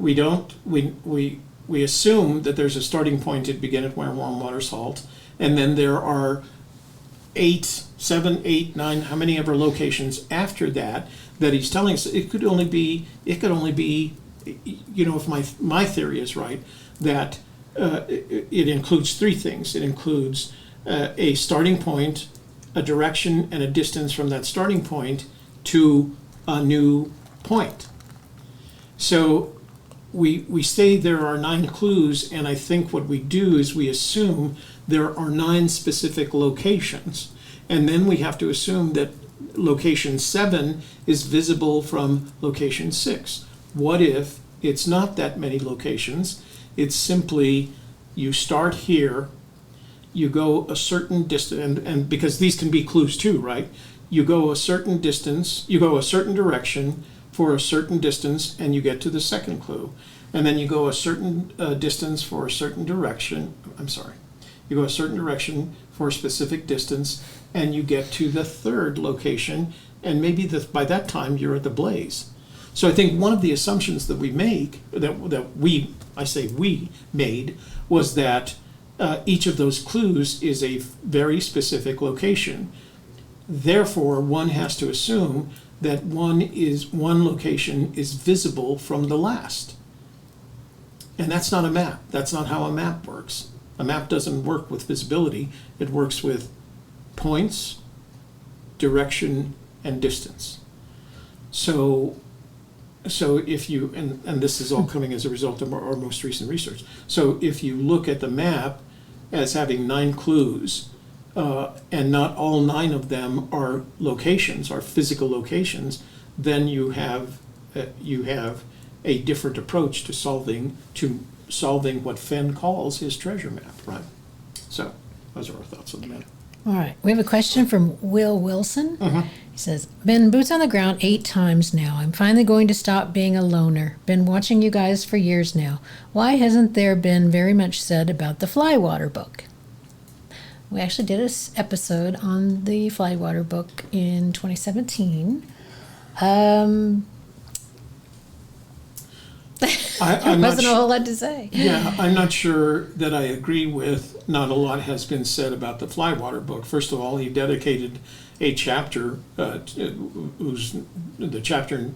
assume that there's a starting point at begin at where warm water salt, and then there are 7, 8, 9, how many ever locations after that he's telling us. It could only be, if my theory is right, that it includes 3 things. It includes a starting point, a direction, and a distance from that starting point to a new point. So we say there are 9 clues, and I think what we do is we assume there are 9 specific locations, and then we have to assume that location 7 is visible from location 6. What if it's not that many locations? It's simply you start here, you go a certain distance, and because these can be clues too, right? You go a certain distance, you go a certain direction for a certain distance, and you get to the second clue. And then you go a certain distance for a certain direction. I'm sorry. You go a certain direction for a specific distance, and you get to the third location, and maybe by that time you're at the blaze. So I think one of the assumptions that we make, we made, was that each of those clues is a very specific location. Therefore, one has to assume that one location is visible from the last. And that's not a map. That's not how a map works. A map doesn't work with visibility. It works with points, direction, and distance. So if you, and this is all coming as a result of our most recent research. So if you look at the map as having 9 clues, and not all 9 of them are locations, are physical locations, then you have a different approach to solving what Fenn calls his treasure map, right? So those are our thoughts on the matter. All right. We have a question from Will Wilson. He says, been boots on the ground 8 times now. I'm finally going to stop being a loner. Been watching you guys for years now. Why hasn't there been very much said about the Flywater book? We actually did an episode on the Flywater book in 2017. There wasn't a whole lot to say. Yeah, I'm not sure that I agree with not a lot has been said about the Flywater book. First of all, he dedicated a chapter whose the chapter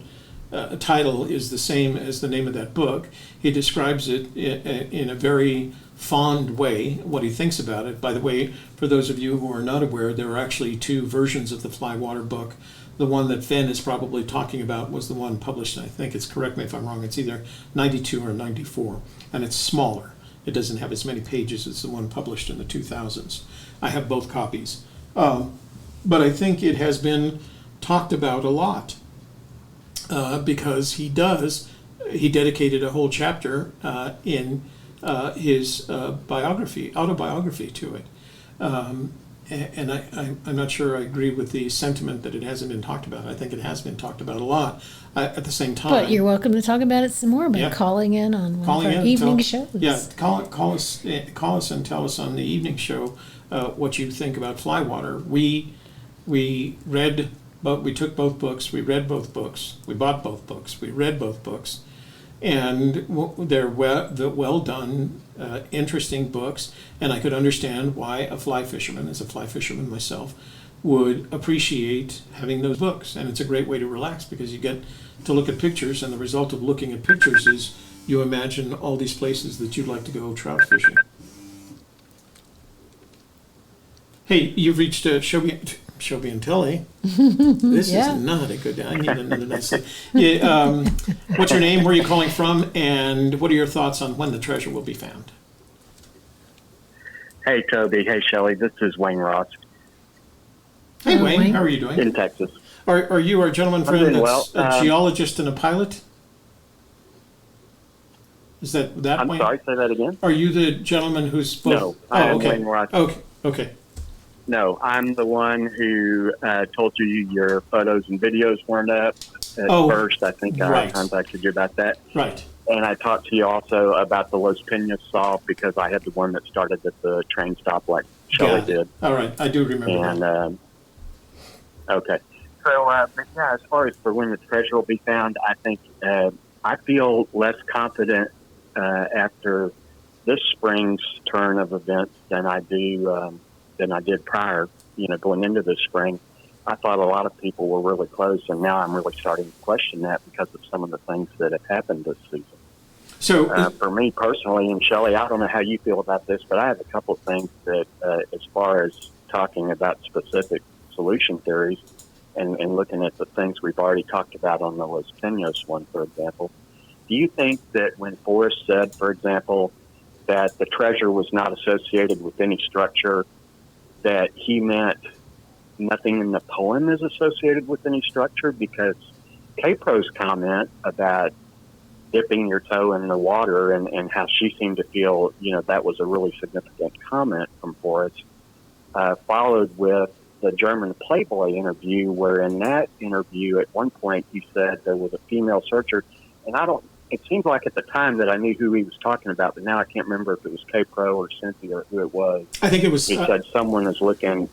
title is the same as the name of that book. He describes it in a very fond way, what he thinks about it. By the way, for those of you who are not aware, there are actually 2 versions of the Flywater book. The one that Fenn is probably talking about was the one published, I think it's, correct me if I'm wrong, it's either 92 or 94, and it's smaller. It doesn't have as many pages as the one published in the 2000s. I have both copies. But I think it has been talked about a lot because he dedicated a whole chapter in his autobiography to it. And I'm not sure I agree with the sentiment that it hasn't been talked about. I think it has been talked about a lot. At the same time, But you're welcome to talk about it some more by calling in on one of our evening shows. Yeah, call us and tell us on the evening show what you think about Flywater. We read, but we took both books. We read both books. We bought both books. We read both books, and they're well done, interesting books. And I could understand why a fly fisherman, as a fly fisherman myself, would appreciate having those books. And it's a great way to relax because you get to look at pictures, and the result of looking at pictures is you imagine all these places that you'd like to go trout fishing. Hey, you've reached Shelby and Tilly. This is not a good. I need another nice. Yeah, what's your name? Where are you calling from? And what are your thoughts on when the treasure will be found? Hey, Toby. Hey, Shelley. This is Wayne Ross. Hey, Wayne. How are you doing? In Texas. Are you our gentleman friend that's a geologist and a pilot? Is that I'm Wayne? sorry, say that again? Are you the gentleman who's both? No, I am Wayne Ross. Okay. No, I'm the one who told you your photos and videos weren't up at first. I think I contacted you about that. Right. And I talked to you also about the Los Pinos saw because I had the one that started at the train stop like Shelley did. All right, I do remember that. Okay. So, but yeah, as far as for when the treasure will be found, I think I feel less confident after this spring's turn of events than I did prior. Going into this spring, I thought a lot of people were really close, and now I'm really starting to question that because of some of the things that have happened this season. So, for me personally, and Shelley, I don't know how you feel about this, but I have a couple of things that, as far as talking about specific solution theories and looking at the things we've already talked about on the Los Pinos one, for example, do you think that when Forrest said, for example, that the treasure was not associated with any structure, that he meant nothing in the poem is associated with any structure? Because K-Pro's comment about dipping your toe in the water and how she seemed to feel, that was a really significant comment from Forrest, followed with the German Playboy interview, where in that interview at one point he said there was a female searcher, and it seems like at the time that I knew who he was talking about, but now I can't remember if it was K-Pro or Cynthia or who it was. I think it was. He said someone is looking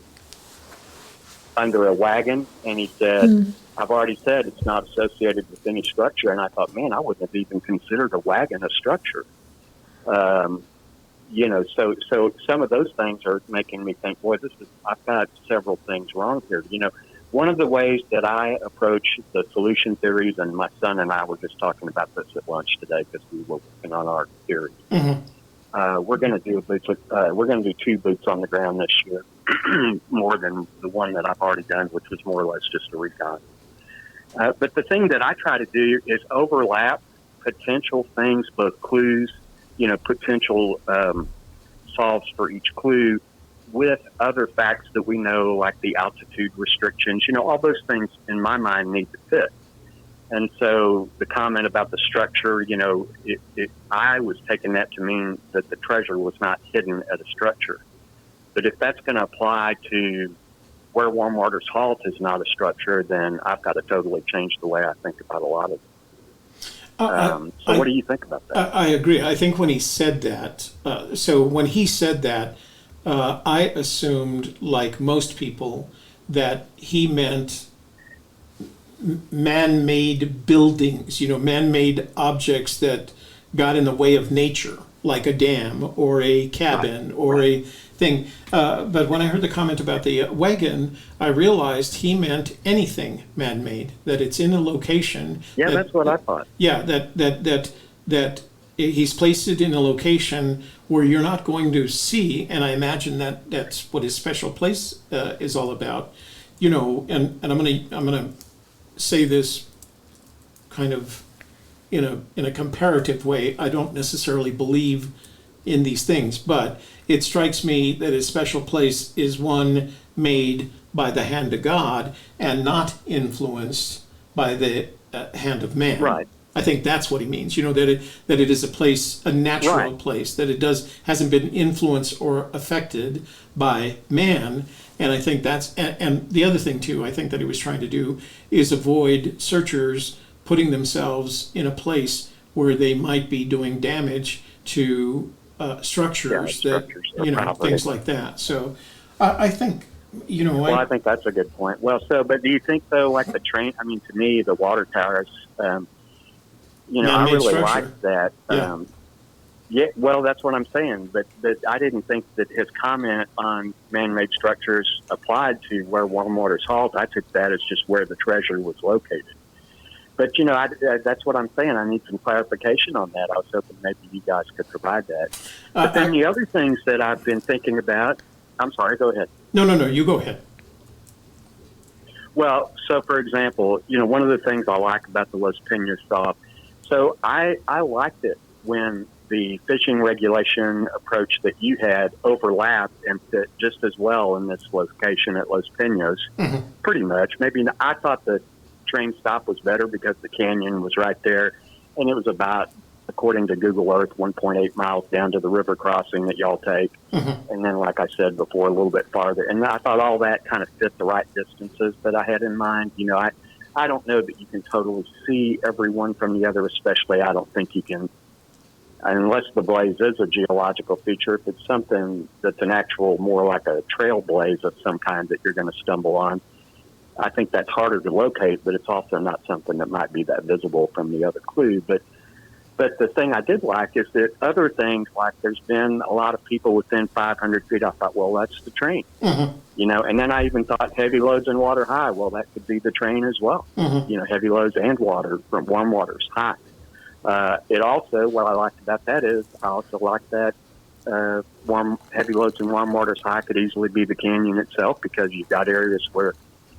under a wagon, and he said, I've already said it's not associated with any structure. And I thought, man, I wouldn't have even considered a wagon a structure. So some of those things are making me think, boy, I've got several things wrong here. One of the ways that I approach the solution theories, and my son and I were just talking about this at lunch today because we were working on our theories. We're going to do we're going to do 2 boots on the ground this year, more than the one that I've already done, which was more or less just a recon. But the thing that I try to do is overlap potential things, both clues, potential solves for each clue, with other facts that we know, like the altitude restrictions. All those things in my mind need to fit. And so the comment about the structure, I was taking that to mean that the treasure was not hidden at a structure. But if that's going to apply to where Warm Waters Halt is not a structure, then I've got to totally change the way I think about a lot of it. What do you think about that? I agree. I think when he said that, I assumed, like most people, that he meant man-made buildings, man-made objects that got in the way of nature, like a dam or a cabin or a thing. But when I heard the comment about the wagon, I realized he meant anything man-made, that it's in a location. Yeah, that's what I thought. Yeah, that he's placed it in a location where you're not going to see, and I imagine that's what his special place is all about. And I'm gonna say this kind of in a comparative way. I don't necessarily believe in these things, but it strikes me that his special place is one made by the hand of God and not influenced by the hand of man. Right. I think that's what he means. That it is a place, a natural place, that it hasn't been influenced or affected by man. And I think and the other thing too, I think that he was trying to do is avoid searchers putting themselves in a place where they might be doing damage to structures things like that. So I think, Well, I think that's a good point. Well, but do you think though, like the train? I mean, to me, the water towers. I really like that. Well, that's what I'm saying. But I didn't think that his comment on man-made structures applied to where Warm Waters Halt. I took that as just where the treasure was located. But, that's what I'm saying. I need some clarification on that. I was hoping maybe you guys could provide that. But then the other things that I've been thinking about, I'm sorry, go ahead. No, you go ahead. Well, so for example, one of the things I like about the Los Pinos stop, so I liked it when the fishing regulation approach that you had overlapped and fit just as well in this location at Los Pinos, pretty much. Maybe I thought the train stop was better because the canyon was right there, and it was about, according to Google Earth, 1.8 miles down to the river crossing that y'all take, and then, like I said before, a little bit farther. And I thought all that kind of fit the right distances that I had in mind. I don't know that you can totally see everyone from the other, especially I don't think you can, unless the blaze is a geological feature. If it's something that's an actual, more like a trail blaze of some kind that you're going to stumble on, I think that's harder to locate, but it's also not something that might be that visible from the other clue. But the thing I did like is that other things, like there's been a lot of people within 500 feet. I thought, well, that's the train, and then I even thought heavy loads and water high. Well, that could be the train as well, heavy loads and water from Warm Waters High. It also, what I liked about that is I also like that heavy loads and Warm Waters High could easily be the canyon itself, because you've got areas where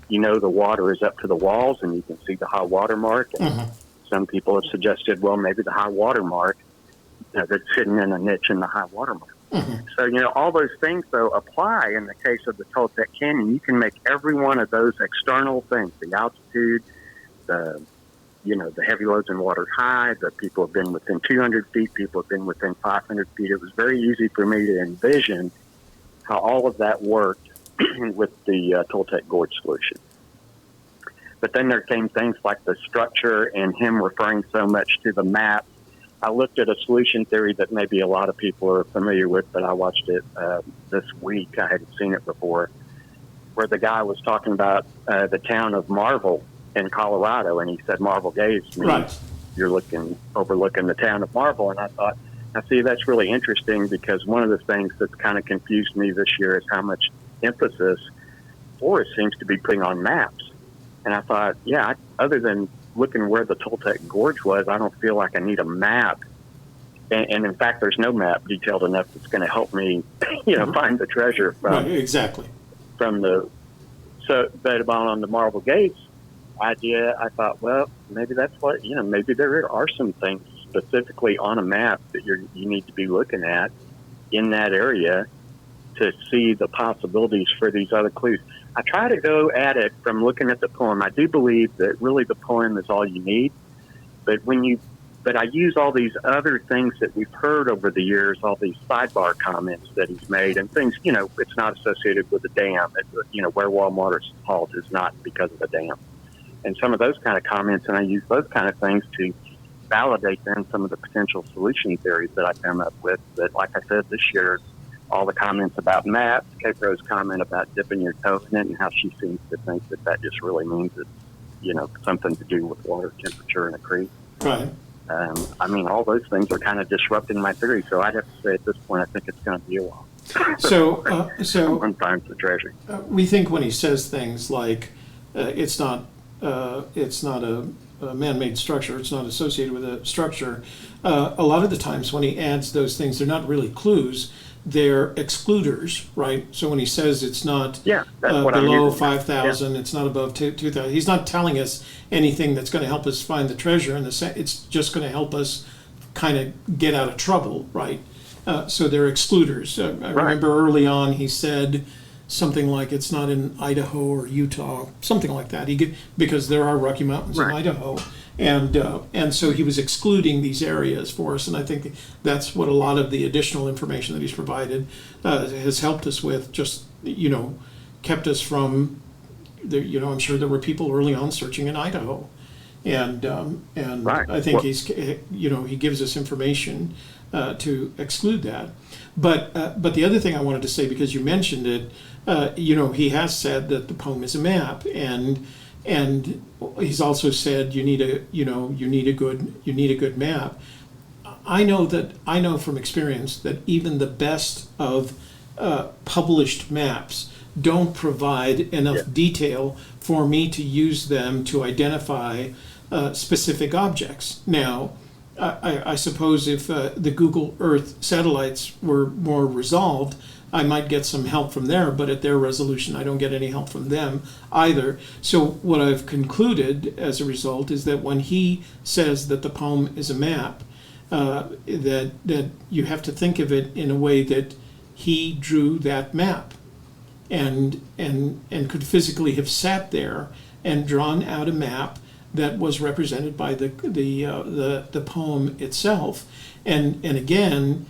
the water is up to the walls and you can see the high water mark. And some people have suggested, well, maybe the high water mark that's hidden in a niche in the high water mark. So, all those things, though, apply in the case of the Toltec Canyon. You can make every one of those external things, the altitude, the the heavy loads in water high, the people have been within 200 feet, people have been within 500 feet. It was very easy for me to envision how all of that worked with the Toltec Gorge solution. But then there came things like the structure and him referring so much to the map. I looked at a solution theory that maybe a lot of people are familiar with, but I watched it this week. I hadn't seen it before, where the guy was talking about the town of Marvel in Colorado, and he said Marvel Gaze means you're overlooking the town of Marvel. And I thought, now see, that's really interesting, because one of the things that's kind of confused me this year is how much emphasis Forrest seems to be putting on maps. And I thought, yeah, other than looking where the Toltec Gorge was, I don't feel like I need a map. And in fact, there's no map detailed enough that's going to help me, find the treasure from exactly. From but on the Marble Gates idea, I thought, well, maybe that's what, maybe there are some things specifically on a map that you need to be looking at in that area to see the possibilities for these other clues. I try to go at it from looking at the poem. I do believe that really the poem is all you need, but I use all these other things that we've heard over the years, all these sidebar comments that he's made, and things, it's not associated with the dam. Where Warm Water's halt is not because of the dam. And some of those kind of comments, and I use those kind of things to validate then some of the potential solution theories that I come up with. That, like I said, this year, all the comments about maps, Kate Rose's comment about dipping your toe in it, and how she seems to think that just really means it's, something to do with water temperature in a creek. Right. All those things are kind of disrupting my theory. So I'd have to say at this point, I think it's going to be a while. So someone finds the treasure. We think when he says things like it's not a man-made structure, it's not associated with a structure. A lot of the times when he adds those things, they're not really clues. They're excluders, right? So when he says it's not below 5,000, it's not above 2,000, he's not telling us anything that's going to help us find the treasure. It's just going to help us kind of get out of trouble, right? So they're excluders. I remember early on he said something like it's not in Idaho or Utah, something like that. Because there are Rocky Mountains in Idaho. And so he was excluding these areas for us, and I think that's what a lot of the additional information that he's provided has helped us with. Just kept us from, I'm sure there were people early on searching in Idaho, and I think he's he gives us information to exclude that. But the other thing I wanted to say, because you mentioned it, he has said that the poem is a map, and he's also said you need a good map. I know from experience that even the best of published maps don't provide enough detail for me to use them to identify specific objects. Now, I suppose if the Google Earth satellites were more resolved, I might get some help from there, but at their resolution, I don't get any help from them either. So what I've concluded as a result is that when he says that the poem is a map, that you have to think of it in a way that he drew that map and could physically have sat there and drawn out a map that was represented by the poem itself. And again,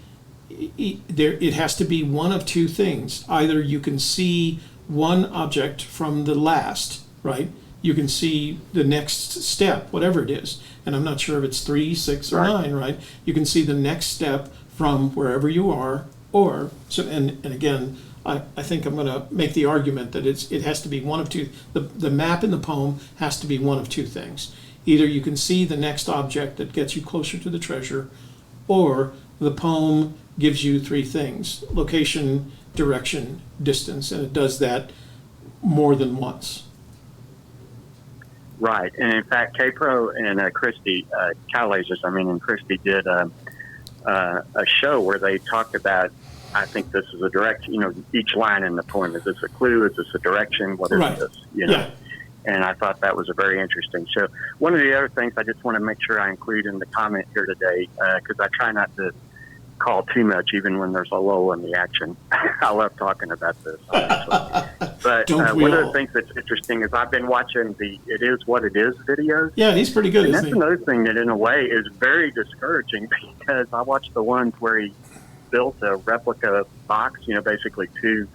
it has to be one of two things. Either you can see one object from the last, right? You can see the next step, whatever it is. And I'm not sure if it's 3, 6, or 9, right? You can see the next step from wherever you are, and again, I think I'm going to make the argument that it has to be one of two. The map in the poem has to be one of two things. Either you can see the next object that gets you closer to the treasure, or the poem gives you three things: location, direction, distance, and it does that more than once. Right, and in fact, K-Pro and Christy, and Christy did a show where they talked about, I think this is a direction, each line in the poem. Is this a clue? Is this a direction? What is this? Yeah. And I thought that was a very interesting show. One of the other things I just want to make sure I include in the comment here today, because I try not to call too much, even when there's a lull in the action. I love talking about this, obviously. But Don't we one of all? the things that's interesting is I've been watching the It Is What It Is videos. Yeah, he's pretty good, And isn't that's he? another thing that, in a way, is very discouraging because I watched the ones where he built a replica box, basically 2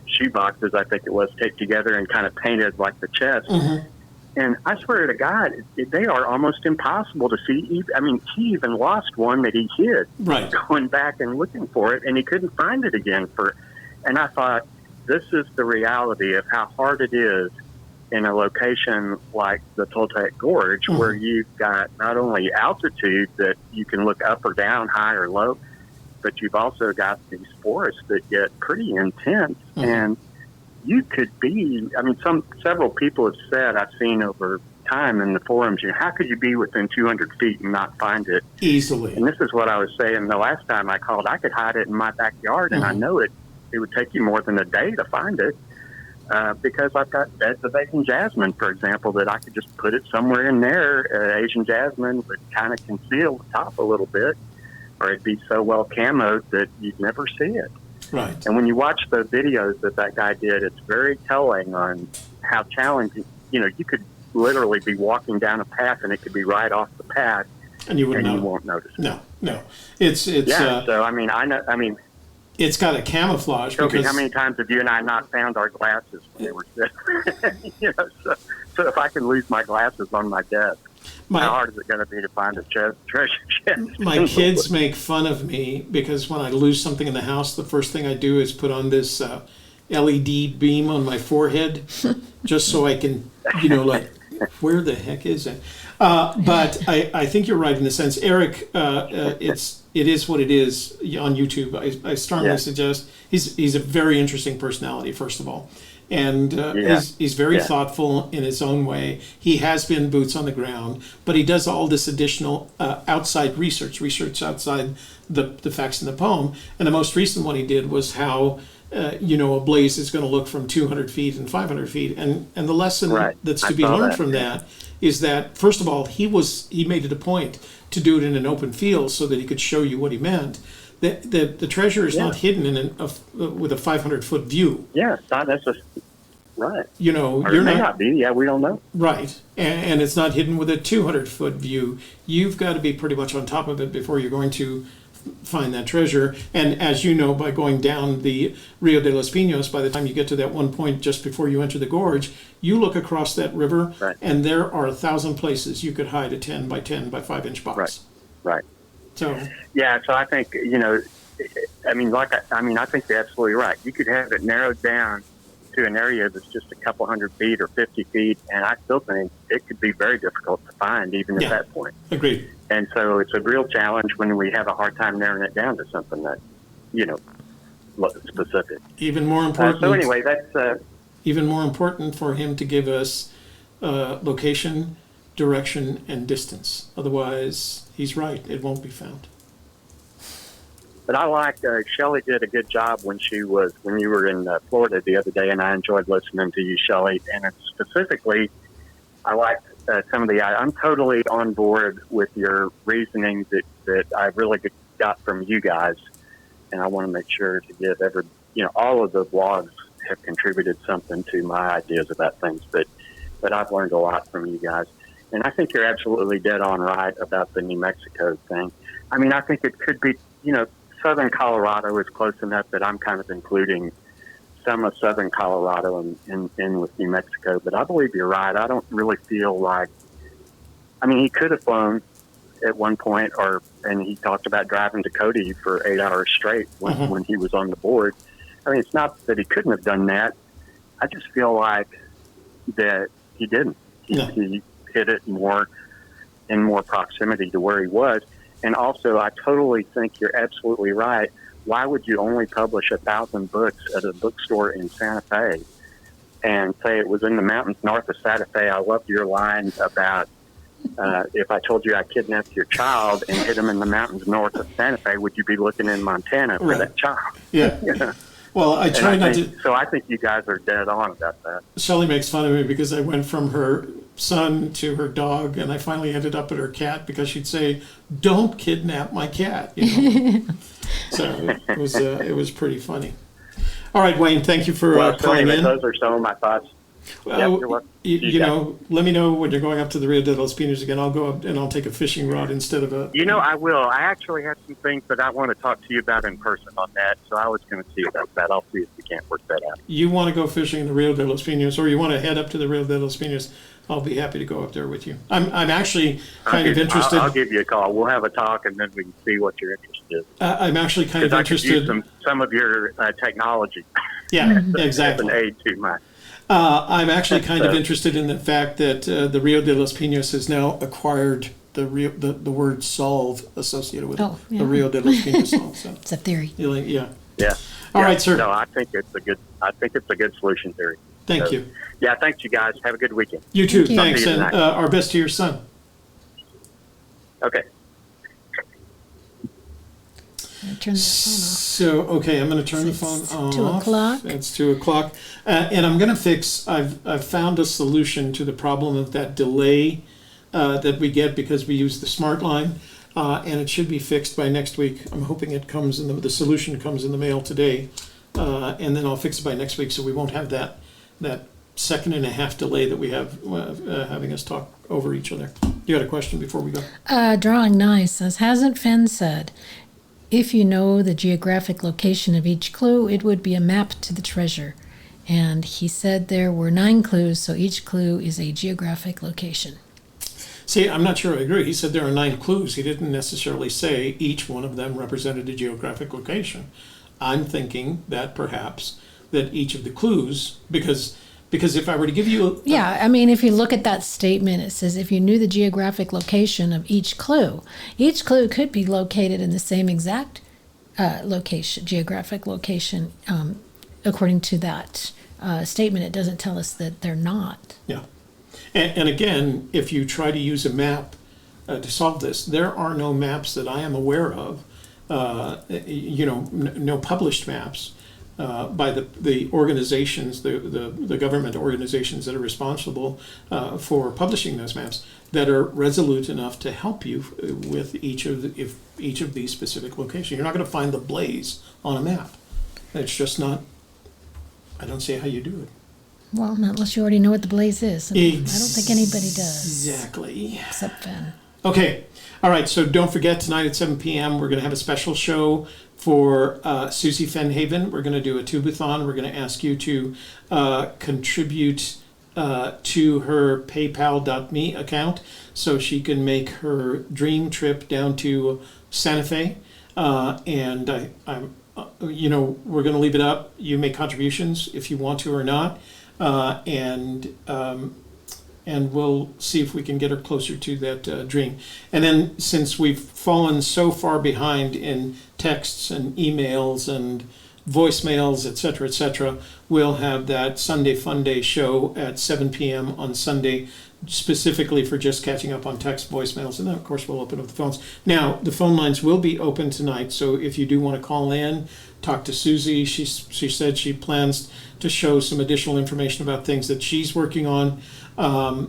shoe boxes, I think it was, taped together and kind of painted like the chest. Mm-hmm. And I swear to God, they are almost impossible to see. I mean, he even lost one that he hid, Right. going back and looking for it, and he couldn't find it again. And I thought, this is the reality of how hard it is in a location like the Toltec Gorge, Mm-hmm. where you've got not only altitude that you can look up or down, high or low, but you've also got these forests that get pretty intense. Mm-hmm. And you could be, I mean, several people have said, I've seen over time in the forums, how could you be within 200 feet and not find it? Easily. And this is what I was saying the last time I called. I could hide it in my backyard, and I know it would take you more than a day to find it because I've got beds of Asian jasmine, for example, that I could just put it somewhere in there. Asian jasmine would kind of conceal the top a little bit, or it'd be so well camoed that you'd never see it. Right. And when you watch the videos that guy did, it's very telling on how challenging, you could literally be walking down a path and it could be right off the path And you wouldn't and know. you won't notice it. No. It's So, I mean, it's got a camouflage Toby, because how many times have you and I not found our glasses when they were sitting? So if I can lose my glasses on my desk, how hard is it going to be to find a treasure chest? my kids make fun of me because when I lose something in the house, the first thing I do is put on this LED beam on my forehead just so I can, like, where the heck is it? But I think you're right in a sense. Eric, it is what it is on YouTube. I strongly suggest he's a very interesting personality, first of all. And he's very thoughtful in his own way. He has been boots on the ground, but he does all this additional outside research outside the facts in the poem. And the most recent one he did was how a blaze is going to look from 200 feet and 500 feet. And the lesson that's to be learned from that is that, first of all, he made it a point to do it in an open field so that he could show you what he meant. The treasure is not hidden with a 500-foot view. Yeah, it's not necessarily. Right. Or it may not be. Yeah, we don't know. Right. And it's not hidden with a 200-foot view. You've got to be pretty much on top of it before you're going to find that treasure. And as you know, by going down the Rio de los Pinos, by the time you get to that one point just before you enter the gorge, you look across that river, and there are 1,000 places you could hide a 10 by 10 by 5-inch box. Right. So I think I think you're absolutely right. You could have it narrowed down to an area that's just a couple hundred feet or 50 feet, and I still think it could be very difficult to find even at that point. Agreed. And so it's a real challenge when we have a hard time narrowing it down to something that, specific. Even more important. So anyway, that's even more important for him to give us location, direction, and distance. Otherwise, he's right; it won't be found. But I liked Shelley did a good job when you were in Florida the other day, and I enjoyed listening to you, Shelley. And specifically, I liked some of I'm totally on board with your reasoning that I really got from you guys, and I want to make sure to give all of the blogs have contributed something to my ideas about things, but I've learned a lot from you guys. And I think you're absolutely dead on right about the New Mexico thing. I mean, I think it could be, southern Colorado is close enough that I'm kind of including some of southern Colorado in with New Mexico. But I believe you're right. I don't really feel like, he could have flown at one point, and he talked about driving to Cody for 8 hours straight when he was on the board. It's not that he couldn't have done that. I just feel like that he didn't. He hit it more in more proximity to where he was. And also, I totally think you're absolutely right. Why would you only publish 1,000 books at a bookstore in Santa Fe and say it was in the mountains north of Santa Fe? I loved your line about if I told you I kidnapped your child and hid him in the mountains north of Santa Fe, would you be looking in Montana for that child? Yeah. Well, I try not to. So I think you guys are dead on about that. Shelley makes fun of me because I went from her son to her dog, and I finally ended up at her cat because she'd say, "Don't kidnap my cat." So it was pretty funny. All right, Wayne, thank you for Well, so calling anyway, in. those are some of my thoughts. Yeah, you're welcome. You know, let me know when you're going up to the Rio de los Pinos again. I'll go up and I'll take a fishing rod instead of a... I will. I actually have some things that I want to talk to you about in person on that, so I was going to see about that. I'll see if we can't work that out. You want to go fishing in the Rio de los Pinos, or you want to head up to the Rio de los Pinos, I'll be happy to go up there with you. I'm actually kind of interested. I'll give you a call. We'll have a talk, and then we can see what your interest is. I'm actually kind of I could use interested. some of your technology. Yeah, as exactly. an aid to my. I'm actually kind of interested in the fact that the Rio de los Pinos has now acquired the word solve associated with it. Oh, yeah. The Rio de los Pinos solve. So, It's a theory. yeah. Yeah. All right, sir. No, I think it's a good solution theory. Thank So, you. Yeah, thanks you guys. Have a good weekend. You too. Thank you. Thanks, See you and tonight. our best to your son. Okay. Turn that So, okay, I'm going to turn the phone It's off. 2 o'clock. It's 2 o'clock. And I'm going to fix, I've found a solution to the problem of that delay that we get because we use the smart line. And it should be fixed by next week. I'm hoping it comes in the solution comes in the mail today. And then I'll fix it by next week so we won't have that second and a half delay that we have having us talk over each other. You had a question before we go? Drawing 9 says, hasn't Fenn said, if you know the geographic location of each clue, it would be a map to the treasure. And he said there were 9 clues, so each clue is a geographic location. See, I'm not sure I agree. He said there are 9 clues. He didn't necessarily say each one of them represented a geographic location. I'm thinking that perhaps that each of the clues, because if I were to give you... Yeah, I mean, if you look at that statement, it says if you knew the geographic location of each clue could be located in the same exact geographic location. According to that statement, it doesn't tell us that they're not. Yeah. And again, if you try to use a map to solve this, there are no maps that I am aware of, no published maps by the organizations, the government organizations that are responsible for publishing those maps that are resolute enough to help you with each of these specific locations. You're not going to find the blaze on a map. It's just not. I don't see how you do it. Well, not unless you already know what the blaze is. I don't think anybody does. Exactly. Except Fenn. Okay. All right. So don't forget, tonight at 7 p.m., we're going to have a special show for Susie Fenhaven. We're going to do a tubathon. We're going to ask you to contribute to her PayPal.me account so she can make her dream trip down to Santa Fe. And we're going to leave it up. You make contributions if you want to or not. And we'll see if we can get her closer to that dream. And then since we've fallen so far behind in texts and emails and voicemails, et cetera, we'll have that Sunday Fun Day show at 7 p.m. on Sunday, specifically for just catching up on text, voicemails, and then of course we'll open up the phones. Now, the phone lines will be open tonight, so if you do want to call in, talk to Susie. She said she plans to show some additional information about things that she's working on.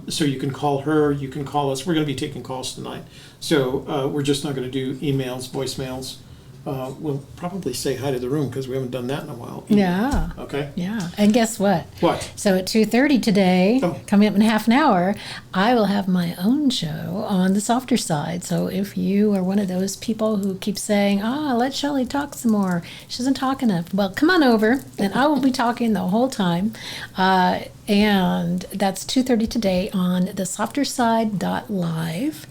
So you can call her, you can call us. We're going to be taking calls tonight. So we're just not going to do emails, voicemails. We'll probably say hi to the room because we haven't done that in a while. Yeah. Okay. Yeah. And guess what? What? So at 2:30 today, Oh. coming up in half an hour, I will have my own show on the softer side. So if you are one of those people who keep saying, let Shelley talk some more, she doesn't talk enough. Well, come on over and I will be talking the whole time. And that's 2:30 today on the softerside.live.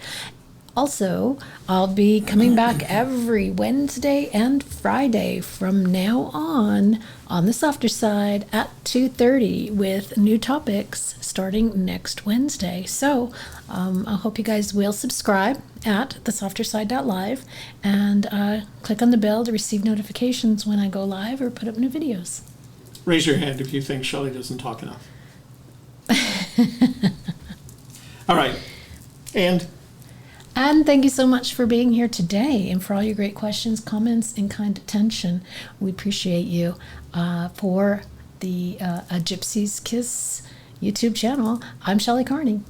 Also, I'll be coming back every Wednesday and Friday from now on the softer side at 2:30 with new topics starting next Wednesday. So I hope you guys will subscribe at thesofterside.live and click on the bell to receive notifications when I go live or put up new videos. Raise your hand if you think Shelley doesn't talk enough. All right. And thank you so much for being here today and for all your great questions, comments, and kind attention. We appreciate you. For the Gypsy Kiss YouTube channel, I'm Shelley Carney.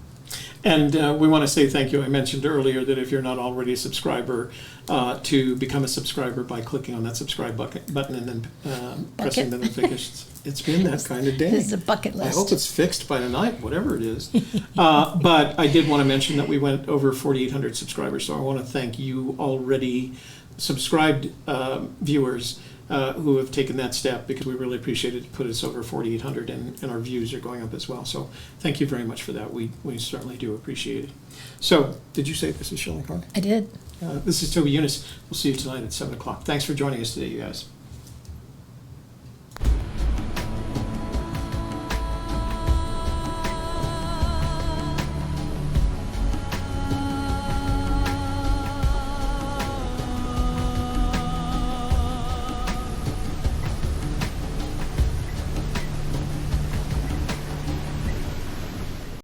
And we want to say thank you. I mentioned earlier that if you're not already a subscriber, to become a subscriber by clicking on that subscribe button and then pressing the notifications. It's been that kind of day. This is a bucket I list. hope it's fixed by tonight, whatever it is. But I did want to mention that we went over 4,800 subscribers, so I want to thank you already subscribed viewers who have taken that step, because we really appreciate it. To put us over 4,800, and our views are going up as well. So thank you very much for that. We certainly do appreciate it. So, did you say this is Shelley Carney? I did. This is Toby Younis. We'll see you tonight at 7 o'clock. Thanks for joining us today, you guys.